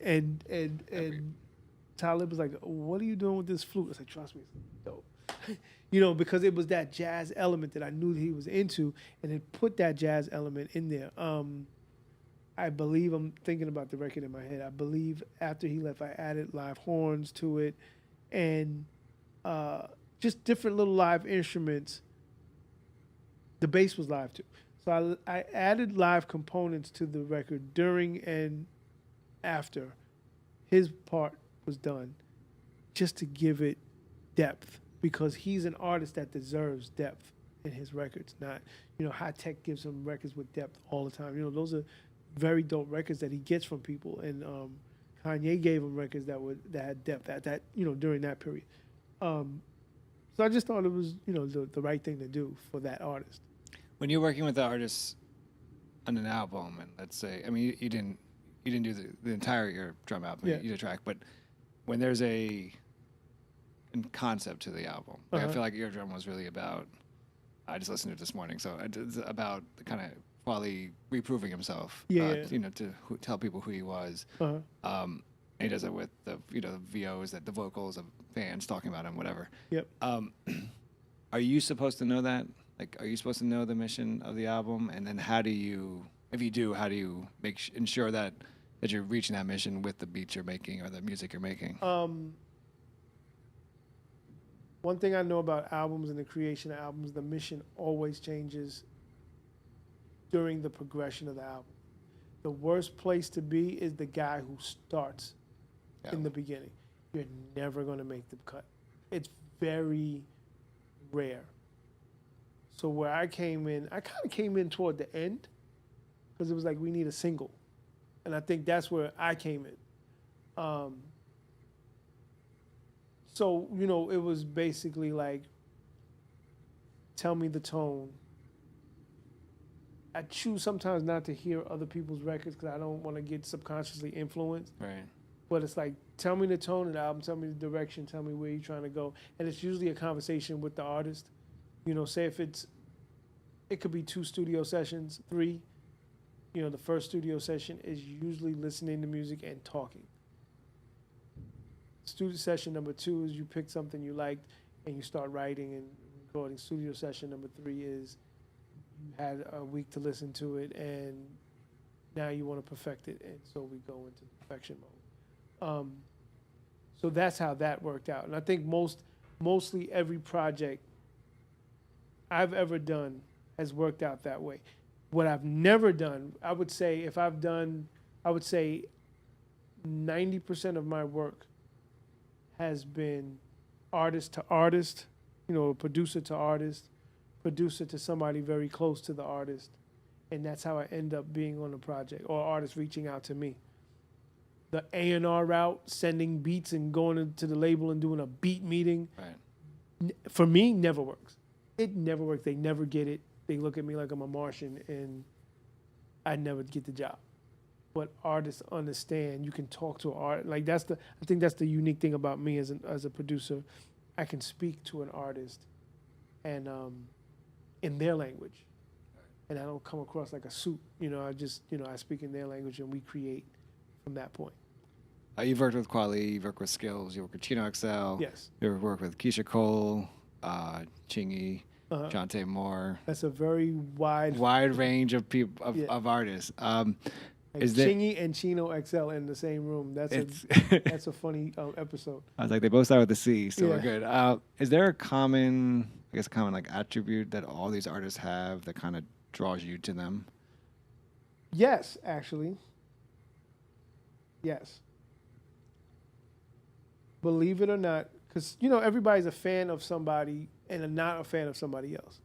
Talib was like, "What are you doing with this flute?" I said, "Trust me, it's dope." Because it was that jazz element that I knew that he was into, and it put that jazz element in there. I believe, I'm thinking about the record in my head, I believe after he left, I added live horns to it, and just different little live instruments. The bass was live too. So I added live components to the record during and after his part was done, just to give it depth, because he's an artist that deserves depth in his records. Not, High Tech gives him records with depth all the time. Those are very dope records that he gets from people, and Kanye gave him records that had depth at that during that period. So I just thought it was the right thing to do for that artist. When you're working with the artists on an album, and let's say, I mean, you didn't do the entire your drum album, you did a track, but when there's a concept to the album, like, I feel like your drum was really about. I just listened to it this morning, so it's about kind of Wally reproving himself, to tell people who he was. And he does it with the VOs, the vocals of fans talking about him, whatever. Yep. Are you supposed to know that? Like, are you supposed to know the mission of the album? And then how do you, if you do, how do you ensure that you're reaching that mission with the beats you're making or the music you're making? One thing I know about albums and the creation of albums, the mission always changes during the progression of the album. The worst place to be is the guy who starts in the beginning. You're never going to make the cut. It's very rare. So where I came in, I kind of came in toward the end, because it was like, we need a single. And I think that's where I came in. So, it was basically like, tell me the tone. I choose sometimes not to hear other people's records because I don't want to get subconsciously influenced. Right. But it's like, tell me the tone of the album, tell me the direction, tell me where you're trying to go. And it's usually a conversation with the artist. Say if it could be 2 studio sessions, 3. The first studio session is usually listening to music and talking. Studio session number 2 is you pick something you liked and you start writing and recording. Studio session number 3 is you had a week to listen to it and now you want to perfect it, and so we go into perfection mode. So that's how that worked out. And I think mostly every project I've ever done has worked out that way. What I've never done, I would say 90% of my work has been artist to artist, producer to artist, producer to somebody very close to the artist. And that's how I end up being on the project, or artists reaching out to me. The A&R route, sending beats and going to the label and doing a beat meeting, for me, never works. It never works. They never get it. They look at me like I'm a Martian, and I never get the job. But artists understand. You can talk to an art. Like I think that's the unique thing about me as a producer. I can speak to an artist, and in their language, and I don't come across like a suit. I speak in their language, and we create from that point. You've worked with Kweli, you've worked with Skills, you worked with Chino XL. Yes. You've worked with Keisha Cole, Chingy, Jonte Moore. That's a very wide range of people of artists. Is Chingy and Chino XL in the same room? That's a funny episode. I was like, they both start with a C, so we're good. Is there a common like attribute that all these artists have that kind of draws you to them? Yes, actually. Yes. Believe it or not, because everybody's a fan of somebody and not a fan of somebody else.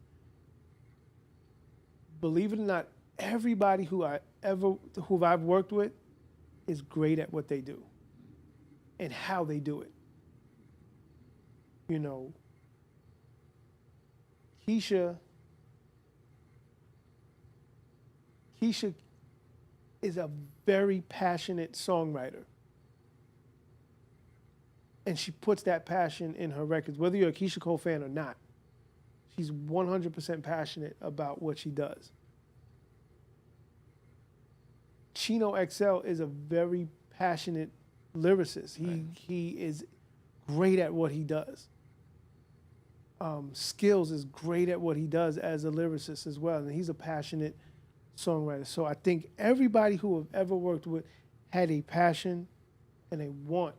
Believe it or not, everybody who I've worked with is great at what they do and how they do it. Keisha is a very passionate songwriter. And she puts that passion in her records, whether you're a Keisha Cole fan or not. She's 100% passionate about what she does. Chino XL is a very passionate lyricist. He is great at what he does. Skills is great at what he does as a lyricist as well, and he's a passionate songwriter. So I think everybody who I've ever worked with had a passion and a want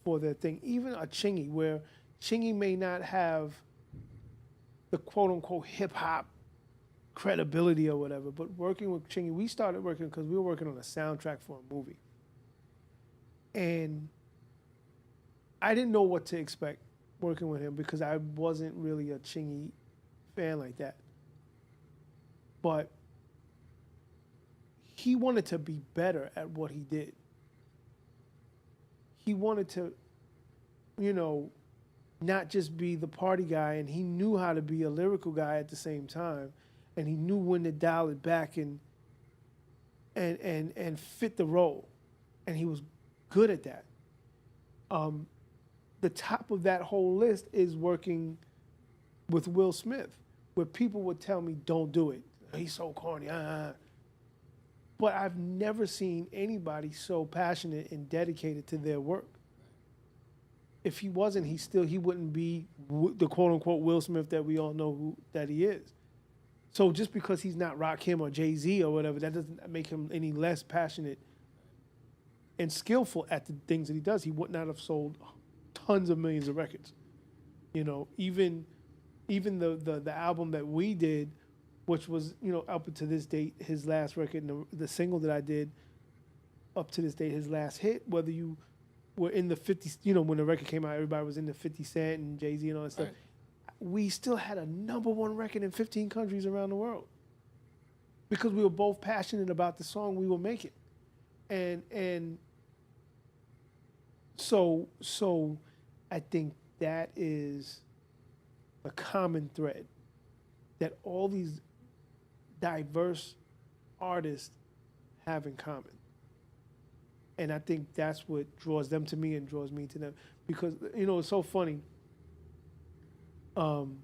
for their thing. Even a Chingy, where Chingy may not have the quote-unquote hip-hop credibility or whatever, but working with Chingy, we started working because we were working on a soundtrack for a movie. And I didn't know what to expect working with him because I wasn't really a Chingy fan like that. But he wanted to be better at what he did. He wanted to, not just be the party guy, and he knew how to be a lyrical guy at the same time, and he knew when to dial it back and fit the role, and he was good at that. The top of that whole list is working with Will Smith, where people would tell me, "Don't do it. He's so corny." But I've never seen anybody so passionate and dedicated to their work. If he wasn't, he wouldn't be the quote-unquote Will Smith that we all know that he is. So just because he's not Rakim or Jay-Z or whatever, that doesn't make him any less passionate and skillful at the things that he does. He would not have sold tons of millions of records. Even the album that we did, which was, up to this date, his last record, and the single that I did up to this date, his last hit, whether you were in the 50s, when the record came out, everybody was in the 50 Cent and Jay-Z and all that stuff. Right. We still had a #1 record in 15 countries around the world because we were both passionate about the song we were making. And so I think that is a common thread that all these diverse artists have in common. And I think that's what draws them to me and draws me to them. Because, it's so funny. And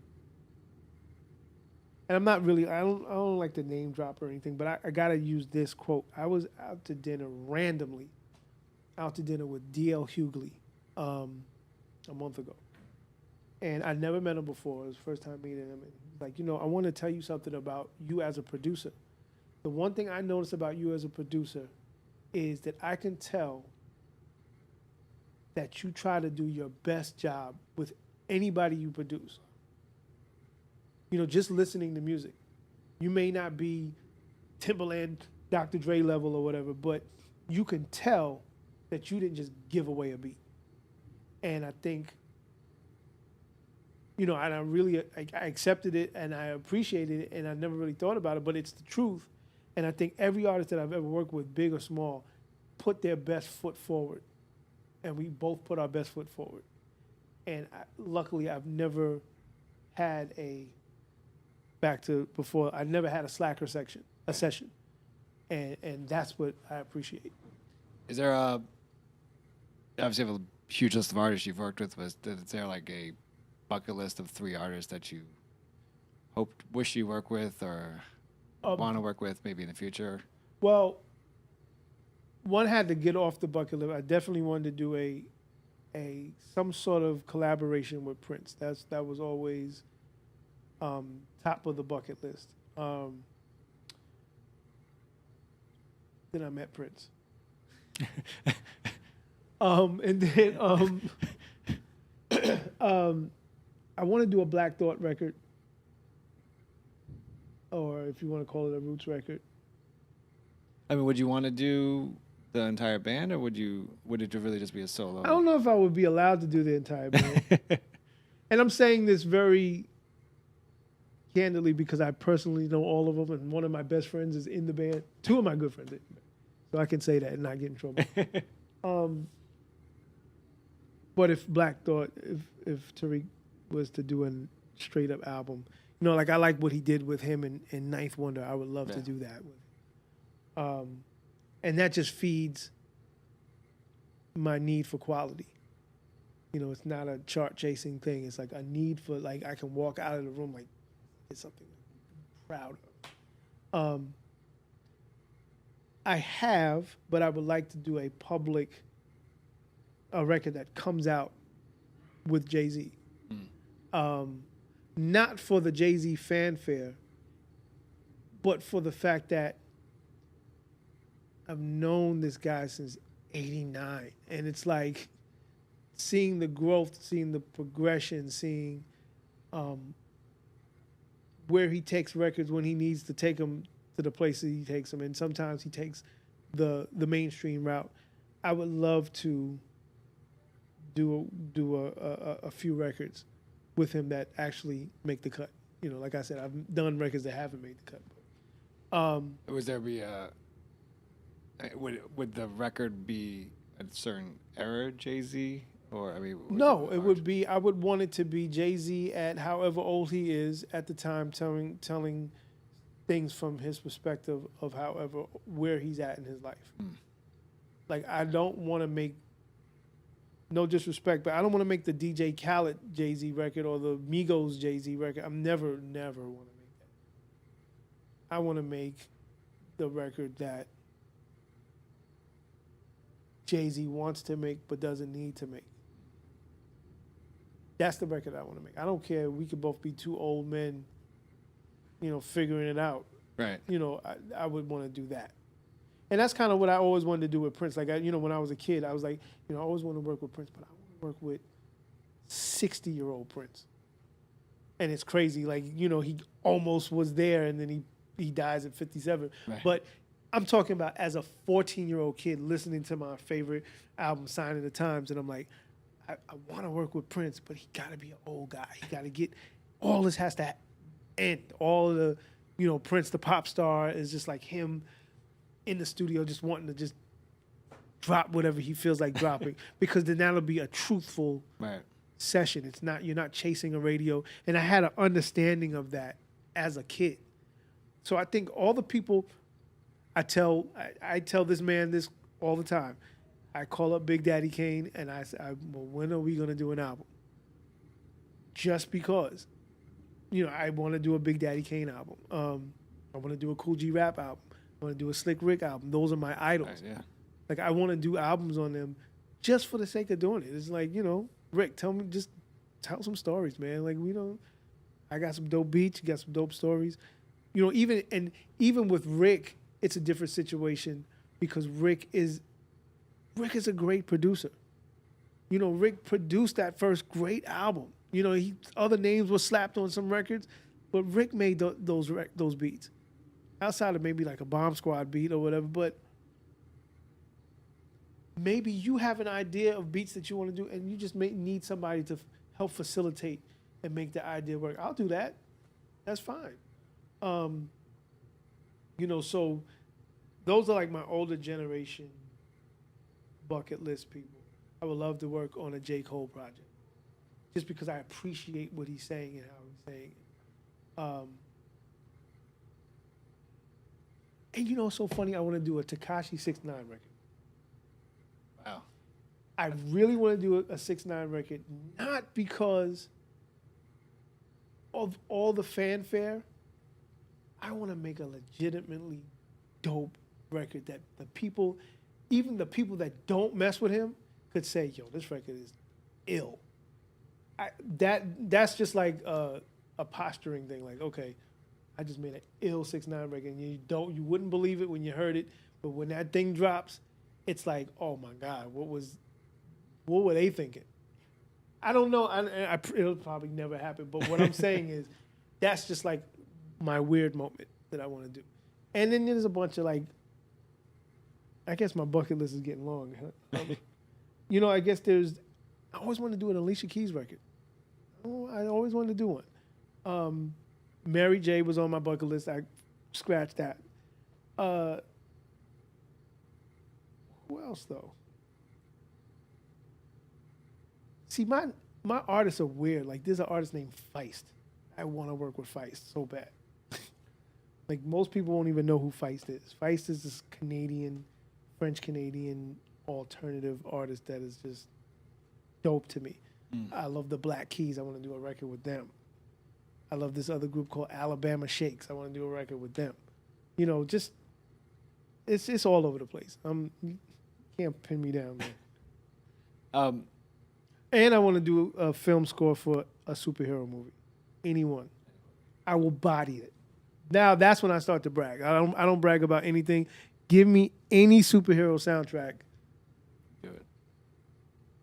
I'm not really, I don't like to name drop or anything, but I got to use this quote. I was randomly out to dinner with D.L. Hughley a month ago. And I never met him before. It was the first time meeting him. And he's like, I want to tell you something about you as a producer. The one thing I noticed about you as a producer is that I can tell that you try to do your best job with anybody you produce. Just listening to music. You may not be Timbaland, Dr. Dre level or whatever, but you can tell that you didn't just give away a beat. And I think, and I accepted it and I appreciated it and I never really thought about it, but it's the truth. And I think every artist that I've ever worked with, big or small, put their best foot forward. And we both put our best foot forward. And luckily, I've never had I never had a slacker session. And that's what I appreciate. Is there obviously you have a huge list of artists you've worked with. Is there like a bucket list of 3 artists that you wish you work with or want to work with maybe in the future? Well, one had to get off the bucket list. I definitely wanted to do some sort of collaboration with Prince. That was always top of the bucket list. Then I met Prince. And then I want to do a Black Thought record, or if you want to call it a Roots record. I mean, would you want to do the entire band, or would it really just be a solo? I don't know if I would be allowed to do the entire band. And I'm saying this very candidly because I personally know all of them, and one of my best friends is in the band. 2 of my good friends, so I can say that and not get in trouble. But if Black Thought, if Tariq was to do a straight up album, like I like what he did with him and Ninth Wonder, I would love to do that with. And that just feeds my need for quality. It's not a chart chasing thing. It's like a need for, like, I can walk out of the room like it's something I'm proud of. I have, but I would like to do a record that comes out with Jay-Z. Not for the Jay-Z fanfare, but for the fact that I've known this guy since '89, and it's like seeing the growth, seeing the progression, seeing where he takes records when he needs to take them to the places he takes them, and sometimes he takes the mainstream route. I would love to do a few records with him that actually make the cut. Like I said, I've done records that haven't made the cut. Would there be would the record be a certain era Jay-Z, or I mean? No, it would be. I would want it to be Jay-Z at however old he is at the time, telling things from his perspective of where he's at in his life. Like, I don't want to make, no disrespect, but I don't want to make the DJ Khaled Jay-Z record or the Migos Jay-Z record. I'm never want to make that. I want to make the record that Jay-Z wants to make but doesn't need to make. That's the record I want to make. I don't care. We could both be 2 old men, figuring it out. Right. I would want to do that. And that's kind of what I always wanted to do with Prince. Like, when I was a kid, I was like, I always want to work with Prince, but I want to work with 60-year-old Prince. And it's crazy. Like, he almost was there, and then he dies at 57. Right. But I'm talking about as a 14-year-old kid listening to my favorite album, Sign of the Times, and I'm like, I want to work with Prince, but he got to be an old guy. He got to get, all this has to end. All the, Prince, the pop star, is just like him in the studio just wanting to just drop whatever he feels like dropping, because then that'll be a truthful session. It's not, you're not chasing a radio. And I had an understanding of that as a kid. So I think all the people, I tell this man this all the time. I call up Big Daddy Kane and I say, well, when are we going to do an album? Just because, I want to do a Big Daddy Kane album. I want to do a Cool G Rap album. I want to do a Slick Rick album. Those are my idols. Right, yeah. Like, I want to do albums on them just for the sake of doing it. It's like, Rick, just tell some stories, man. Like, I got some dope beats. You got some dope stories. Even with Rick, it's a different situation because Rick is a great producer. Rick produced that first great album. Other names were slapped on some records, but Rick made those beats. Outside of maybe like a Bomb Squad beat or whatever, but maybe you have an idea of beats that you want to do, and you just need somebody to help facilitate and make the idea work. I'll do that. That's fine. So those are like my older generation bucket list people. I would love to work on a J. Cole project, just because I appreciate what he's saying and how he's saying it. And it's so funny. I want to do a Tekashi 6ix9ine record. Wow. I really want to do a 6ix9ine record, not because of all the fanfare. I want to make a legitimately dope record that the people, even the people that don't mess with him, could say, "Yo, this record is ill." That's just like a posturing thing. Like, okay, I just made an ill 6ix9ine record, and you wouldn't believe it when you heard it, but when that thing drops, it's like, oh my God, what were they thinking? I don't know. It'll probably never happen. But what I'm saying is, that's just like my weird moment that I want to do. And then there's a bunch of like, I guess my bucket list is getting long. I guess I always wanted to do an Alicia Keys record. I always wanted to do one. Mary J was on my bucket list. I scratched that. Who else though? See, my artists are weird. Like, there's an artist named Feist. I want to work with Feist so bad. Like, most people won't even know who Feist is. Feist is this French-Canadian alternative artist that is just dope to me. I love the Black Keys. I want to do a record with them. I love this other group called Alabama Shakes. I want to do a record with them. Just it's all over the place. You can't pin me down, man. And I want to do a film score for a superhero movie. Anyone. I will body it. Now that's when I start to brag. I don't brag about anything. Give me any superhero soundtrack. Good.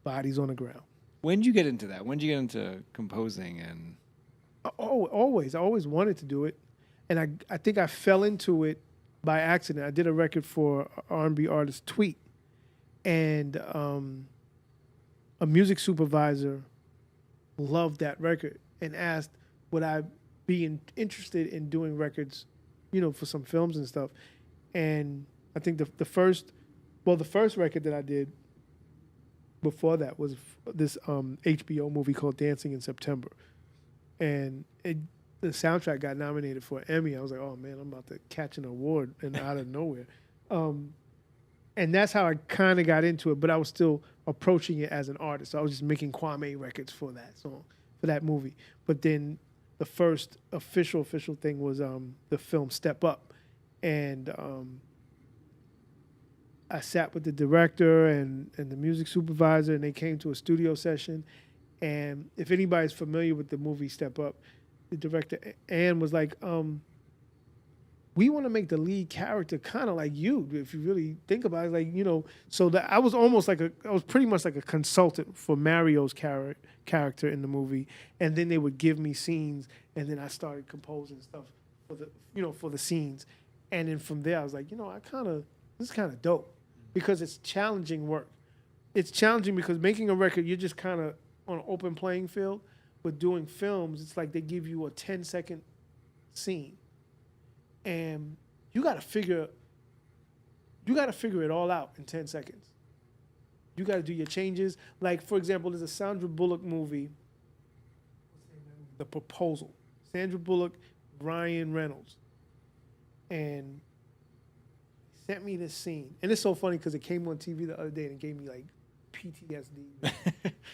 Bodies on the ground. When did you get into that? When did you get into composing and? Always. I always wanted to do it, and I think I fell into it by accident. I did a record for R&B artist Tweet, and a music supervisor loved that record and asked would I be interested in doing records, for some films and stuff. And I think the first record that I did before that was this HBO movie called Dancing in September. And the soundtrack got nominated for an Emmy. I was like, oh man, I'm about to catch an award and out of nowhere. And that's how I kind of got into it, but I was still approaching it as an artist. So I was just making Kwamè records for that song, for that movie. But then the first official thing was the film Step Up. And I sat with the director and the music supervisor, and they came to a studio session. And if anybody's familiar with the movie Step Up, the director, Ann, was like, we want to make the lead character kind of like you, if you really think about it. Like, so that I was pretty much like a consultant for Mario's character in the movie. And then they would give me scenes, and then I started composing stuff for the scenes. And then from there, I was like, this is kind of dope, because it's challenging work. It's challenging because making a record, you're just kind of on an open playing field. But doing films, it's like they give you a 10-second scene, and you got to figure it all out in 10 seconds. You got to do your changes. Like, for example, there's a Sandra Bullock movie, The Proposal. Sandra Bullock, Ryan Reynolds. And he sent me this scene. And it's so funny because it came on TV the other day and it gave me like PTSD.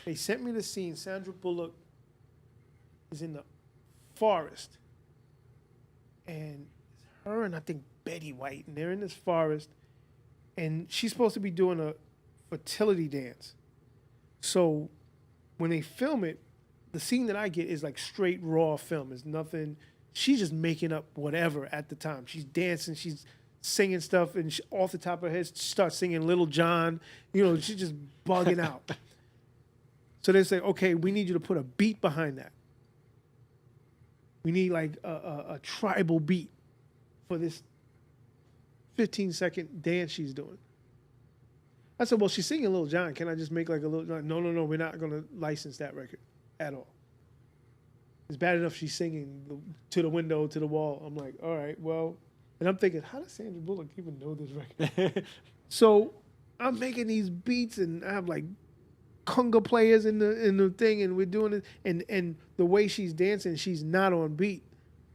They sent me this scene. Sandra Bullock is in the forest. And it's her and I think Betty White. And they're in this forest. And she's supposed to be doing a fertility dance. So when they film it, the scene that I get is like straight raw film. It's nothing. She's just making up whatever at the time. She's dancing. She's singing stuff. And off the top of her head, she starts singing Little John. She's just bugging out. So they say, okay, we need you to put a beat behind that. We need like a tribal beat for this 15-second dance she's doing. I said, well, she's singing Lil Jon. Can I just make like a Lil Jon? No. We're not going to license that record at all. It's bad enough she's singing to the window, to the wall. I'm like, all right, well. And I'm thinking, how does Sandra Bullock even know this record? So I'm making these beats, and I have like conga players in the thing, and we're doing it. And the way she's dancing, she's not on beat.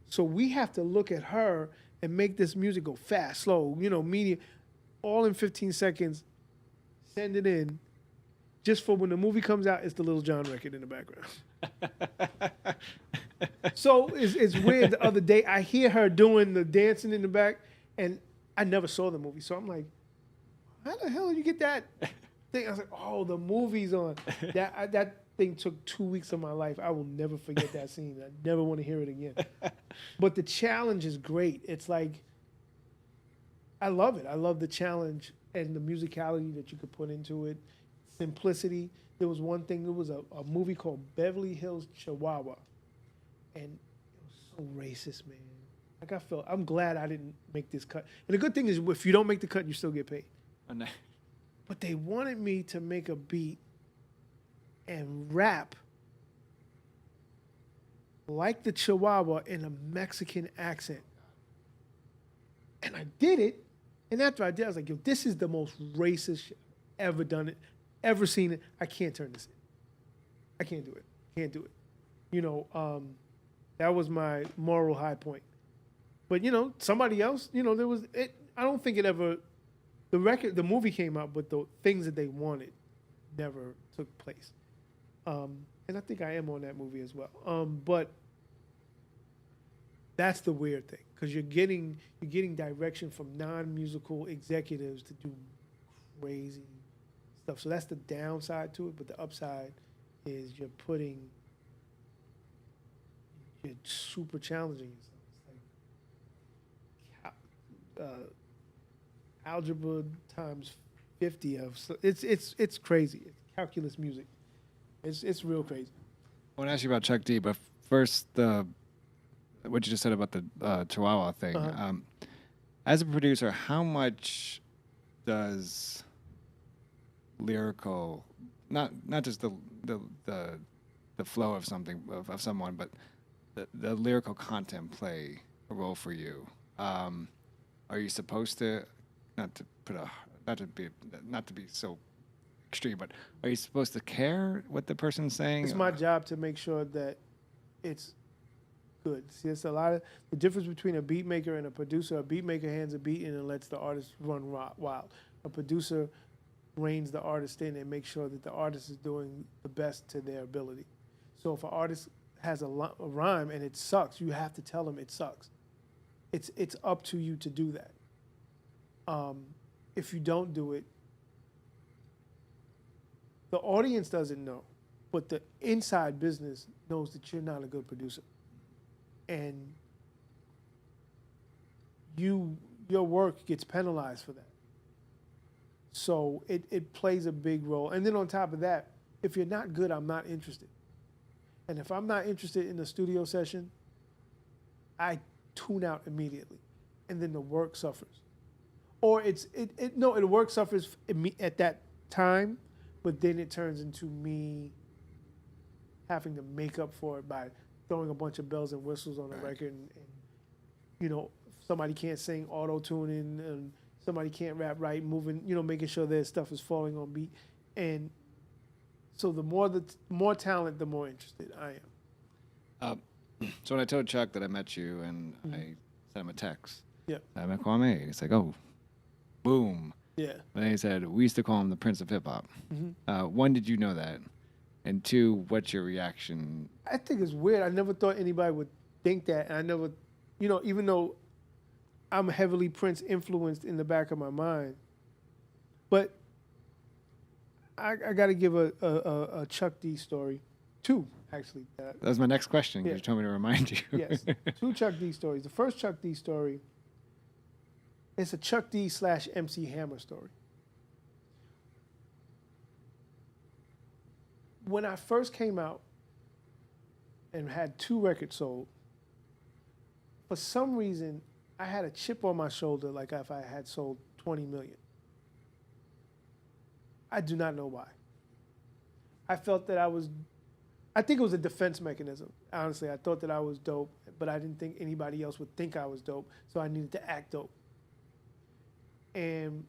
So we have to look at her and make this music go fast, slow, medium, all in 15 seconds. Send it in, just for when the movie comes out, it's the Lil Jon record in the background. So it's weird. The other day, I hear her doing the dancing in the back, and I never saw the movie. So I'm like, how the hell did you get that thing? I was like, oh, the movie's on. That thing took 2 weeks of my life. I will never forget that scene. I never want to hear it again. But the challenge is great. It's like, I love it. I love the challenge and the musicality that you could put into it. Simplicity. There was one thing, there was a movie called Beverly Hills Chihuahua. And it was so racist, man. Like I'm glad I didn't make this cut. And the good thing is, if you don't make the cut, you still get paid. Oh, no. But they wanted me to make a beat and rap like the Chihuahua in a Mexican accent. And I did it. And after I did, I was like, yo, this is the most racist shit I've ever done it, ever seen it. I can't turn this in. I can't do it. Can't do it. That was my moral high point. But, somebody else, there was, I don't think it ever, the movie came out, but the things that they wanted never took place. And I think I am on that movie as well. But that's the weird thing, because you're getting direction from non-musical executives to do crazy stuff. So that's the downside to it. But the upside is you're super challenging yourself. It's like algebra times 50 of. So it's crazy. It's calculus music. It's real crazy. I want to ask you about Chuck D, but first, what you just said about the Chihuahua thing. Uh-huh. As a producer, how much does lyrical, not just the flow of something of someone, but the lyrical content play a role for you? Are you supposed to, not to be so extreme, but are you supposed to care what the person's saying? It's my job to make sure that it's good. See, it's a lot of the difference between a beat maker and a producer. A beat maker hands a beat in and lets the artist run wild. A producer reins the artist in and makes sure that the artist is doing the best to their ability. So if an artist has a rhyme and it sucks, you have to tell them it sucks. It's up to you to do that. If you don't do it, the audience doesn't know, but the inside business knows that you're not a good producer. And your work gets penalized for that. So it plays a big role. And then on top of that, if you're not good, I'm not interested. And if I'm not interested in the studio session, I tune out immediately. And then the work suffers. Or the work suffers at that time, but then it turns into me having to make up for it by throwing a bunch of bells and whistles on the record, and somebody can't sing, auto-tuning, and somebody can't rap right, moving, making sure their stuff is falling on beat. And so the more talent, the more interested I am. So when I told Chuck that I met you and I sent him a text, I met Kwamè. He's like, oh, boom. Yeah. And then he said, we used to call him the Prince of Hip Hop. One, did you know that? And two, what's your reaction? I think it's weird. I never thought anybody would think that. And I never, even though I'm heavily Prince influenced in the back of my mind, but I got to give a Chuck D story. Two, actually. That was my next question. Yeah. You told me to remind you. Yes. Two Chuck D stories. The first Chuck D story, it's a Chuck D / MC Hammer story. When I first came out and had 2 records sold, for some reason, I had a chip on my shoulder like if I had sold 20 million. I do not know why. I felt that I think it was a defense mechanism. Honestly, I thought that I was dope, but I didn't think anybody else would think I was dope, so I needed to act dope. And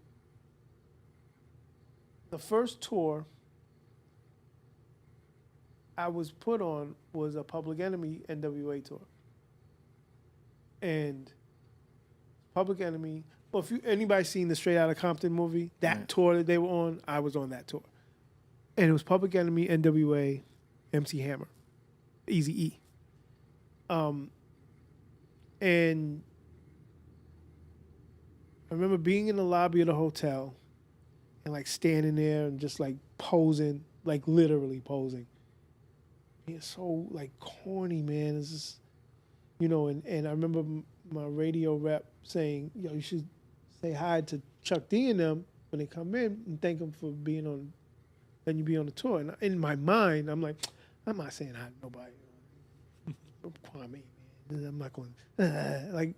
the first tour I was put on was a Public Enemy NWA tour. And Public Enemy, well, if anybody seen the Straight Outta Compton movie, that tour that they were on, I was on that tour. And it was Public Enemy, NWA, MC Hammer, Eazy-E. And I remember being in the lobby of the hotel and like standing there and just like posing, like literally posing. Being so like corny, man. It's just, and I remember my radio rep saying, you should say hi to Chuck D and them when they come in and thank them for being on, letting you be on the tour. And in my mind, I'm like, I'm not saying hi to nobody. I'm Kwamè, man. I'm not going, like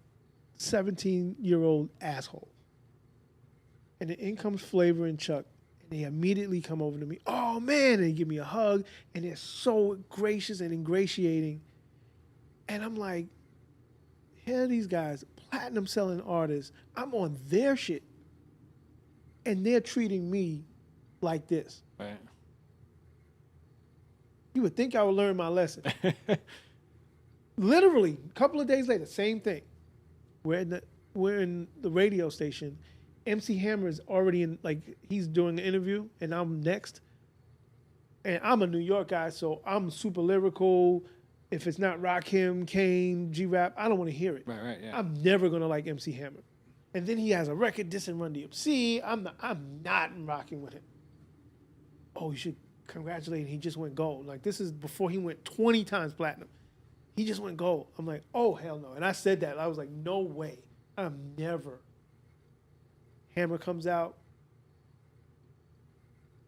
17-year-old asshole. And then in comes Flavor and Chuck, and they immediately come over to me. Oh, man, and they give me a hug, and they're so gracious and ingratiating. And I'm like, here are these guys, platinum selling artists. I'm on their shit. And they're treating me like this. Right. You would think I would learn my lesson. Literally, a couple of days later, same thing. We're in the radio station. MC Hammer is already in, like, he's doing an interview, and I'm next. And I'm a New York guy, so I'm super lyrical. If it's not Rakim, Kane, G-Rap, I don't want to hear it. Right, yeah. I'm never going to like MC Hammer. And then he has a record dissing Run DMC. I'm not rocking with him. Oh, you should congratulate him. He just went gold. Like, this is before he went 20 times platinum. He just went gold. I'm like, oh, hell no. And I said that. I was like, no way. I'm never. Hammer comes out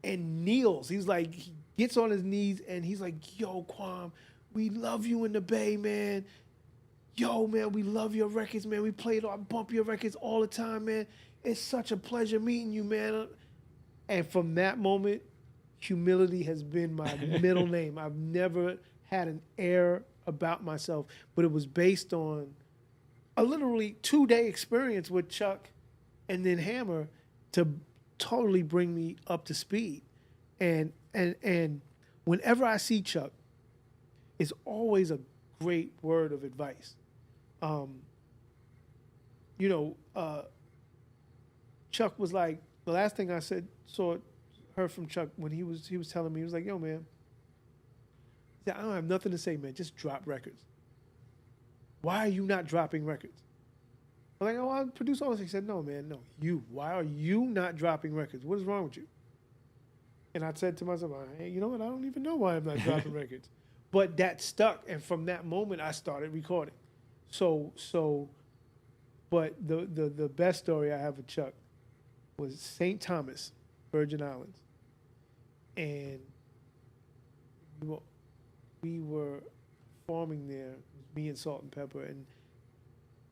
and kneels. He's like, he gets on his knees and he's like, yo, Kwam, we love you in the Bay, man. Yo, man, we love your records, man. We bump your records all the time, man. It's such a pleasure meeting you, man. And from that moment, humility has been my middle name. I've never had an air about myself, but it was based on a literally 2-day experience with Chuck and then Hammer to totally bring me up to speed. And whenever I see Chuck, it's always a great word of advice. Chuck was like, the last thing I heard from Chuck when he was telling me, he was like, yo, man, he said, I don't have nothing to say, man. Just drop records. Why are you not dropping records? I'm like, oh, I'll produce all this. He said, no, man, no. You. Why are you not dropping records? What is wrong with you? And I said to myself, hey, you know what? I don't even know why I'm not dropping records. But that stuck. And from that moment, I started recording. But the best story I have with Chuck was St. Thomas, Virgin Islands. And we were performing there, me and Salt and Pepper, and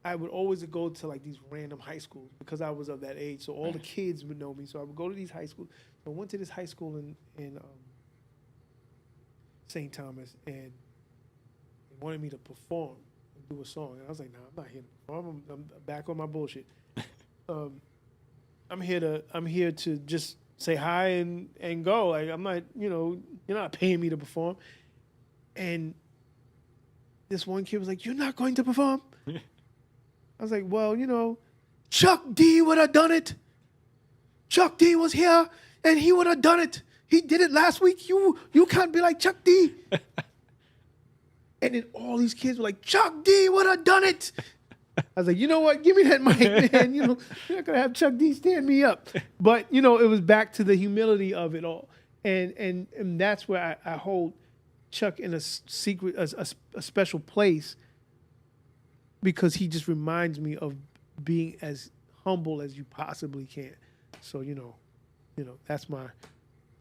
I would always go to like these random high schools because I was of that age, so all the kids would know me. So I would go to these high schools. So I went to this high school in St. Thomas, and they wanted me to perform and do a song, and I was like, "No, I'm not here to perform. I'm back on my bullshit. I'm here to just say hi and go. Like, I'm not, you're not paying me to perform." And this one kid was like, "You're not going to perform?" I was like, well, Chuck D would have done it. Chuck D was here, and he would have done it. He did it last week. You can't be like Chuck D. And then all these kids were like, Chuck D would have done it. I was like, you know what? Give me that mic, man. You're not going to have Chuck D stand me up. But, it was back to the humility of it all. And that's where I hold Chuck in a special place, because he just reminds me of being as humble as you possibly can. So, that's my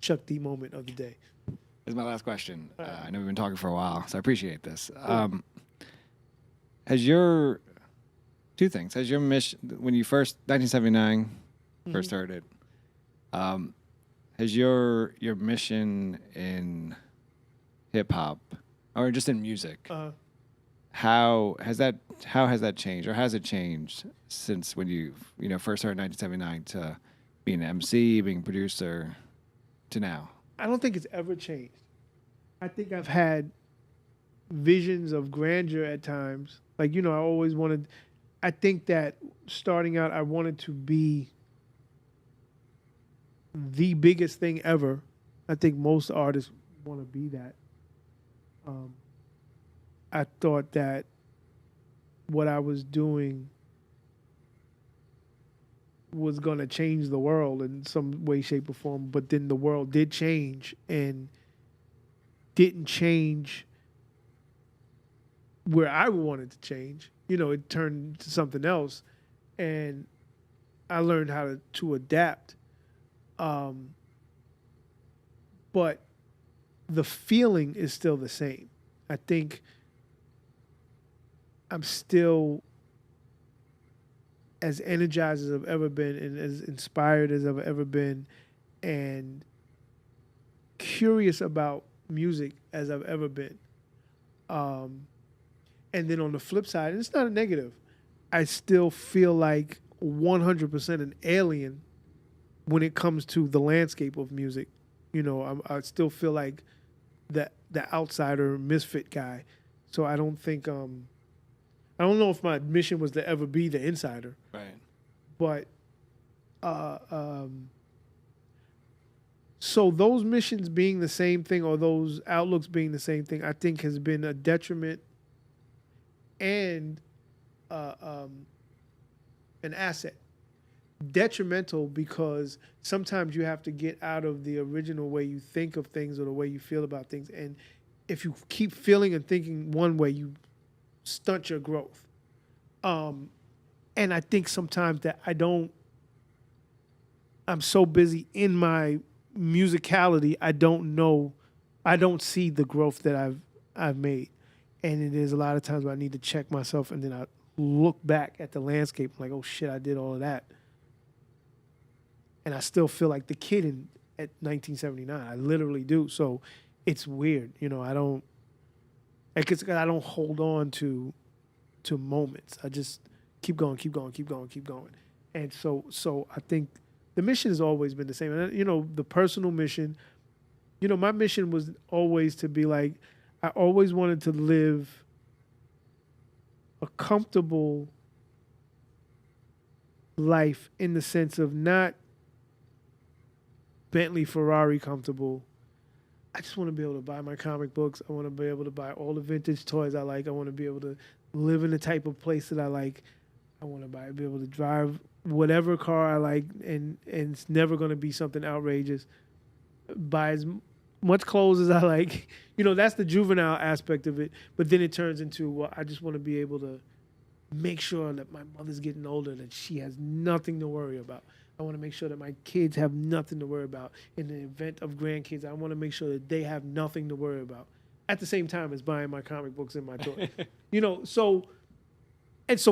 Chuck D moment of the day. This is my last question. I know we've been talking for a while, so I appreciate this. Two things. Has your mission, when you first, 1979, first heard it, has your mission in hip hop or just in music, how has that changed, or has it changed since when you first started in 1979 to being an MC, being a producer, to now? I don't think it's ever changed. I think I've had visions of grandeur at times. Like, I always wanted, I think that starting out, I wanted to be the biggest thing ever. I think most artists want to be that. I thought that what I was doing was going to change the world in some way, shape, or form. But then the world did change, and didn't change where I wanted to change. It turned to something else, and I learned how to adapt. But the feeling is still the same. I think I'm still as energized as I've ever been, and as inspired as I've ever been, and curious about music as I've ever been. And then on the flip side, and it's not a negative, I still feel like 100% an alien when it comes to the landscape of music. I still feel like the outsider, misfit guy. So I don't think I don't know if my mission was to ever be the insider. Right. But so those missions being the same thing, or those outlooks being the same thing, I think has been a detriment and an asset. Detrimental because sometimes you have to get out of the original way you think of things or the way you feel about things. And if you keep feeling and thinking one way, you stunt your growth. And I think sometimes that I'm so busy in my musicality, I don't see the growth that I've made. And it is a lot of times where I need to check myself, and then I look back at the landscape like, oh shit, I did all of that. And I still feel like the kid at 1979. I literally do. So it's weird. I don't hold on to moments. I just keep going. And so I think the mission has always been the same. And, the personal mission, my mission was always to be like, I always wanted to live a comfortable life, in the sense of not Bentley, Ferrari comfortable. I just want to be able to buy my comic books. I want to be able to buy all the vintage toys I like. I want to be able to live in the type of place that I like. I want to be able to drive whatever car I like, and it's never going to be something outrageous. Buy as much clothes as I like. That's the juvenile aspect of it. But then it turns into, well, I just want to be able to make sure that my mother's getting older, that she has nothing to worry about. I want to make sure that my kids have nothing to worry about. In the event of grandkids, I want to make sure that they have nothing to worry about. At the same time as buying my comic books and my toys. So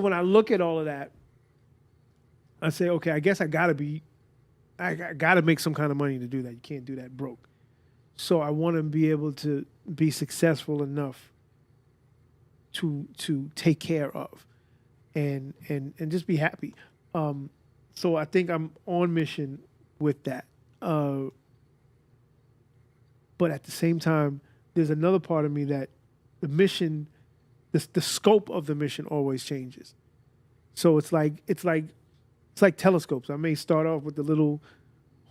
when I look at all of that, I say, okay, I guess I gotta make some kind of money to do that. You can't do that broke. So I want to be able to be successful enough to take care of and just be happy. So I think I'm on mission with that. But at the same time, there's another part of me that the mission, the scope of the mission always changes. So it's like telescopes. I may start off with the little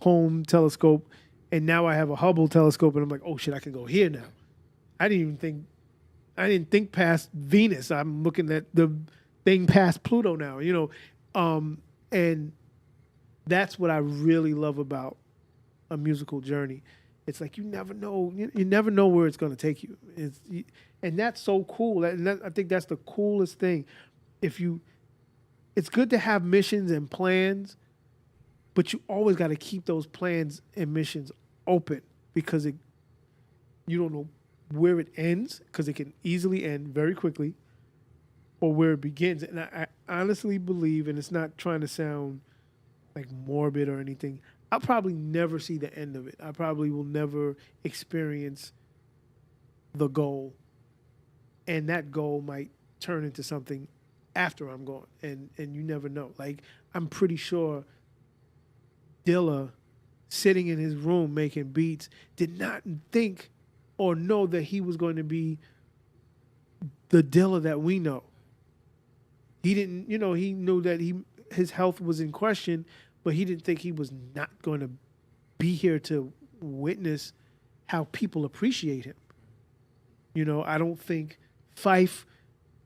home telescope, and now I have a Hubble telescope, and I'm like, oh shit, I can go here now. I didn't think past Venus. I'm looking at the thing past Pluto now, and that's what I really love about a musical journey. It's like you never know where it's going to take you. And that's so cool. And I think that's the coolest thing. It's good to have missions and plans, but you always got to keep those plans and missions open, because you don't know where it ends, because it can easily end very quickly, or where it begins. And I honestly believe, and it's not trying to sound like morbid or anything, I'll probably never see the end of it. I probably will never experience the goal, and that goal might turn into something after I'm gone, and you never know. Like, I'm pretty sure Dilla, sitting in his room making beats, did not think or know that he was going to be the Dilla that we know. He didn't, he knew that his health was in question, but he didn't think he was not going to be here to witness how people appreciate him. I don't think Phife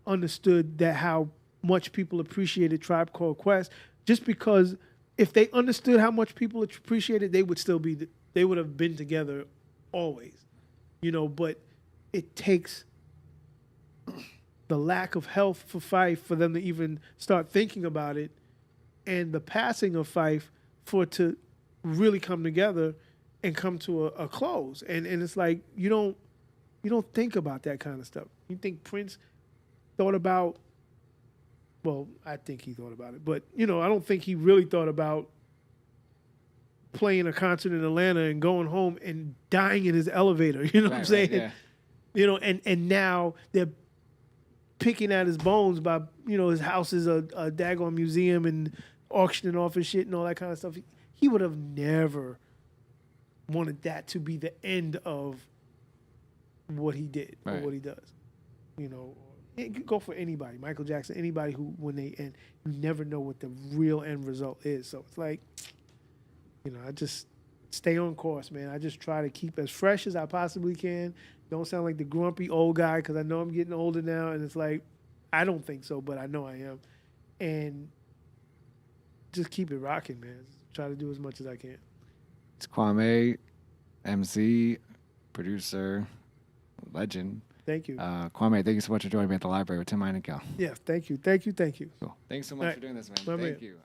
understood that how much people appreciated Tribe Called Quest, just because if they understood how much people appreciated, they would have been together always. But it takes the lack of health for Phife for them to even start thinking about it, and the passing of Phife for it to really come together and come to a close. And it's like you don't think about that kind of stuff. You think Prince thought about, well, I think he thought about it, but I don't think he really thought about playing a concert in Atlanta and going home and dying in his elevator. You know what I'm saying? Yeah. And now they're picking at his bones by, his house is a daggone museum and auctioning off his shit and all that kind of stuff. He would have never wanted that to be the end of what he did or what he does. It could go for anybody, Michael Jackson, anybody who, when they end, you never know what the real end result is. So it's like, I just stay on course, man. I just try to keep as fresh as I possibly can. Don't sound like the grumpy old guy, because I know I'm getting older now, and it's like, I don't think so, but I know I am. And just keep it rocking, man. Try to do as much as I can. It's Kwamè, MC, producer, legend. Thank you. Kwamè, thank you so much for joining me at the library with Tim Einenkel. Yeah, thank you. Cool. Thanks so much for doing this, man. Thank you.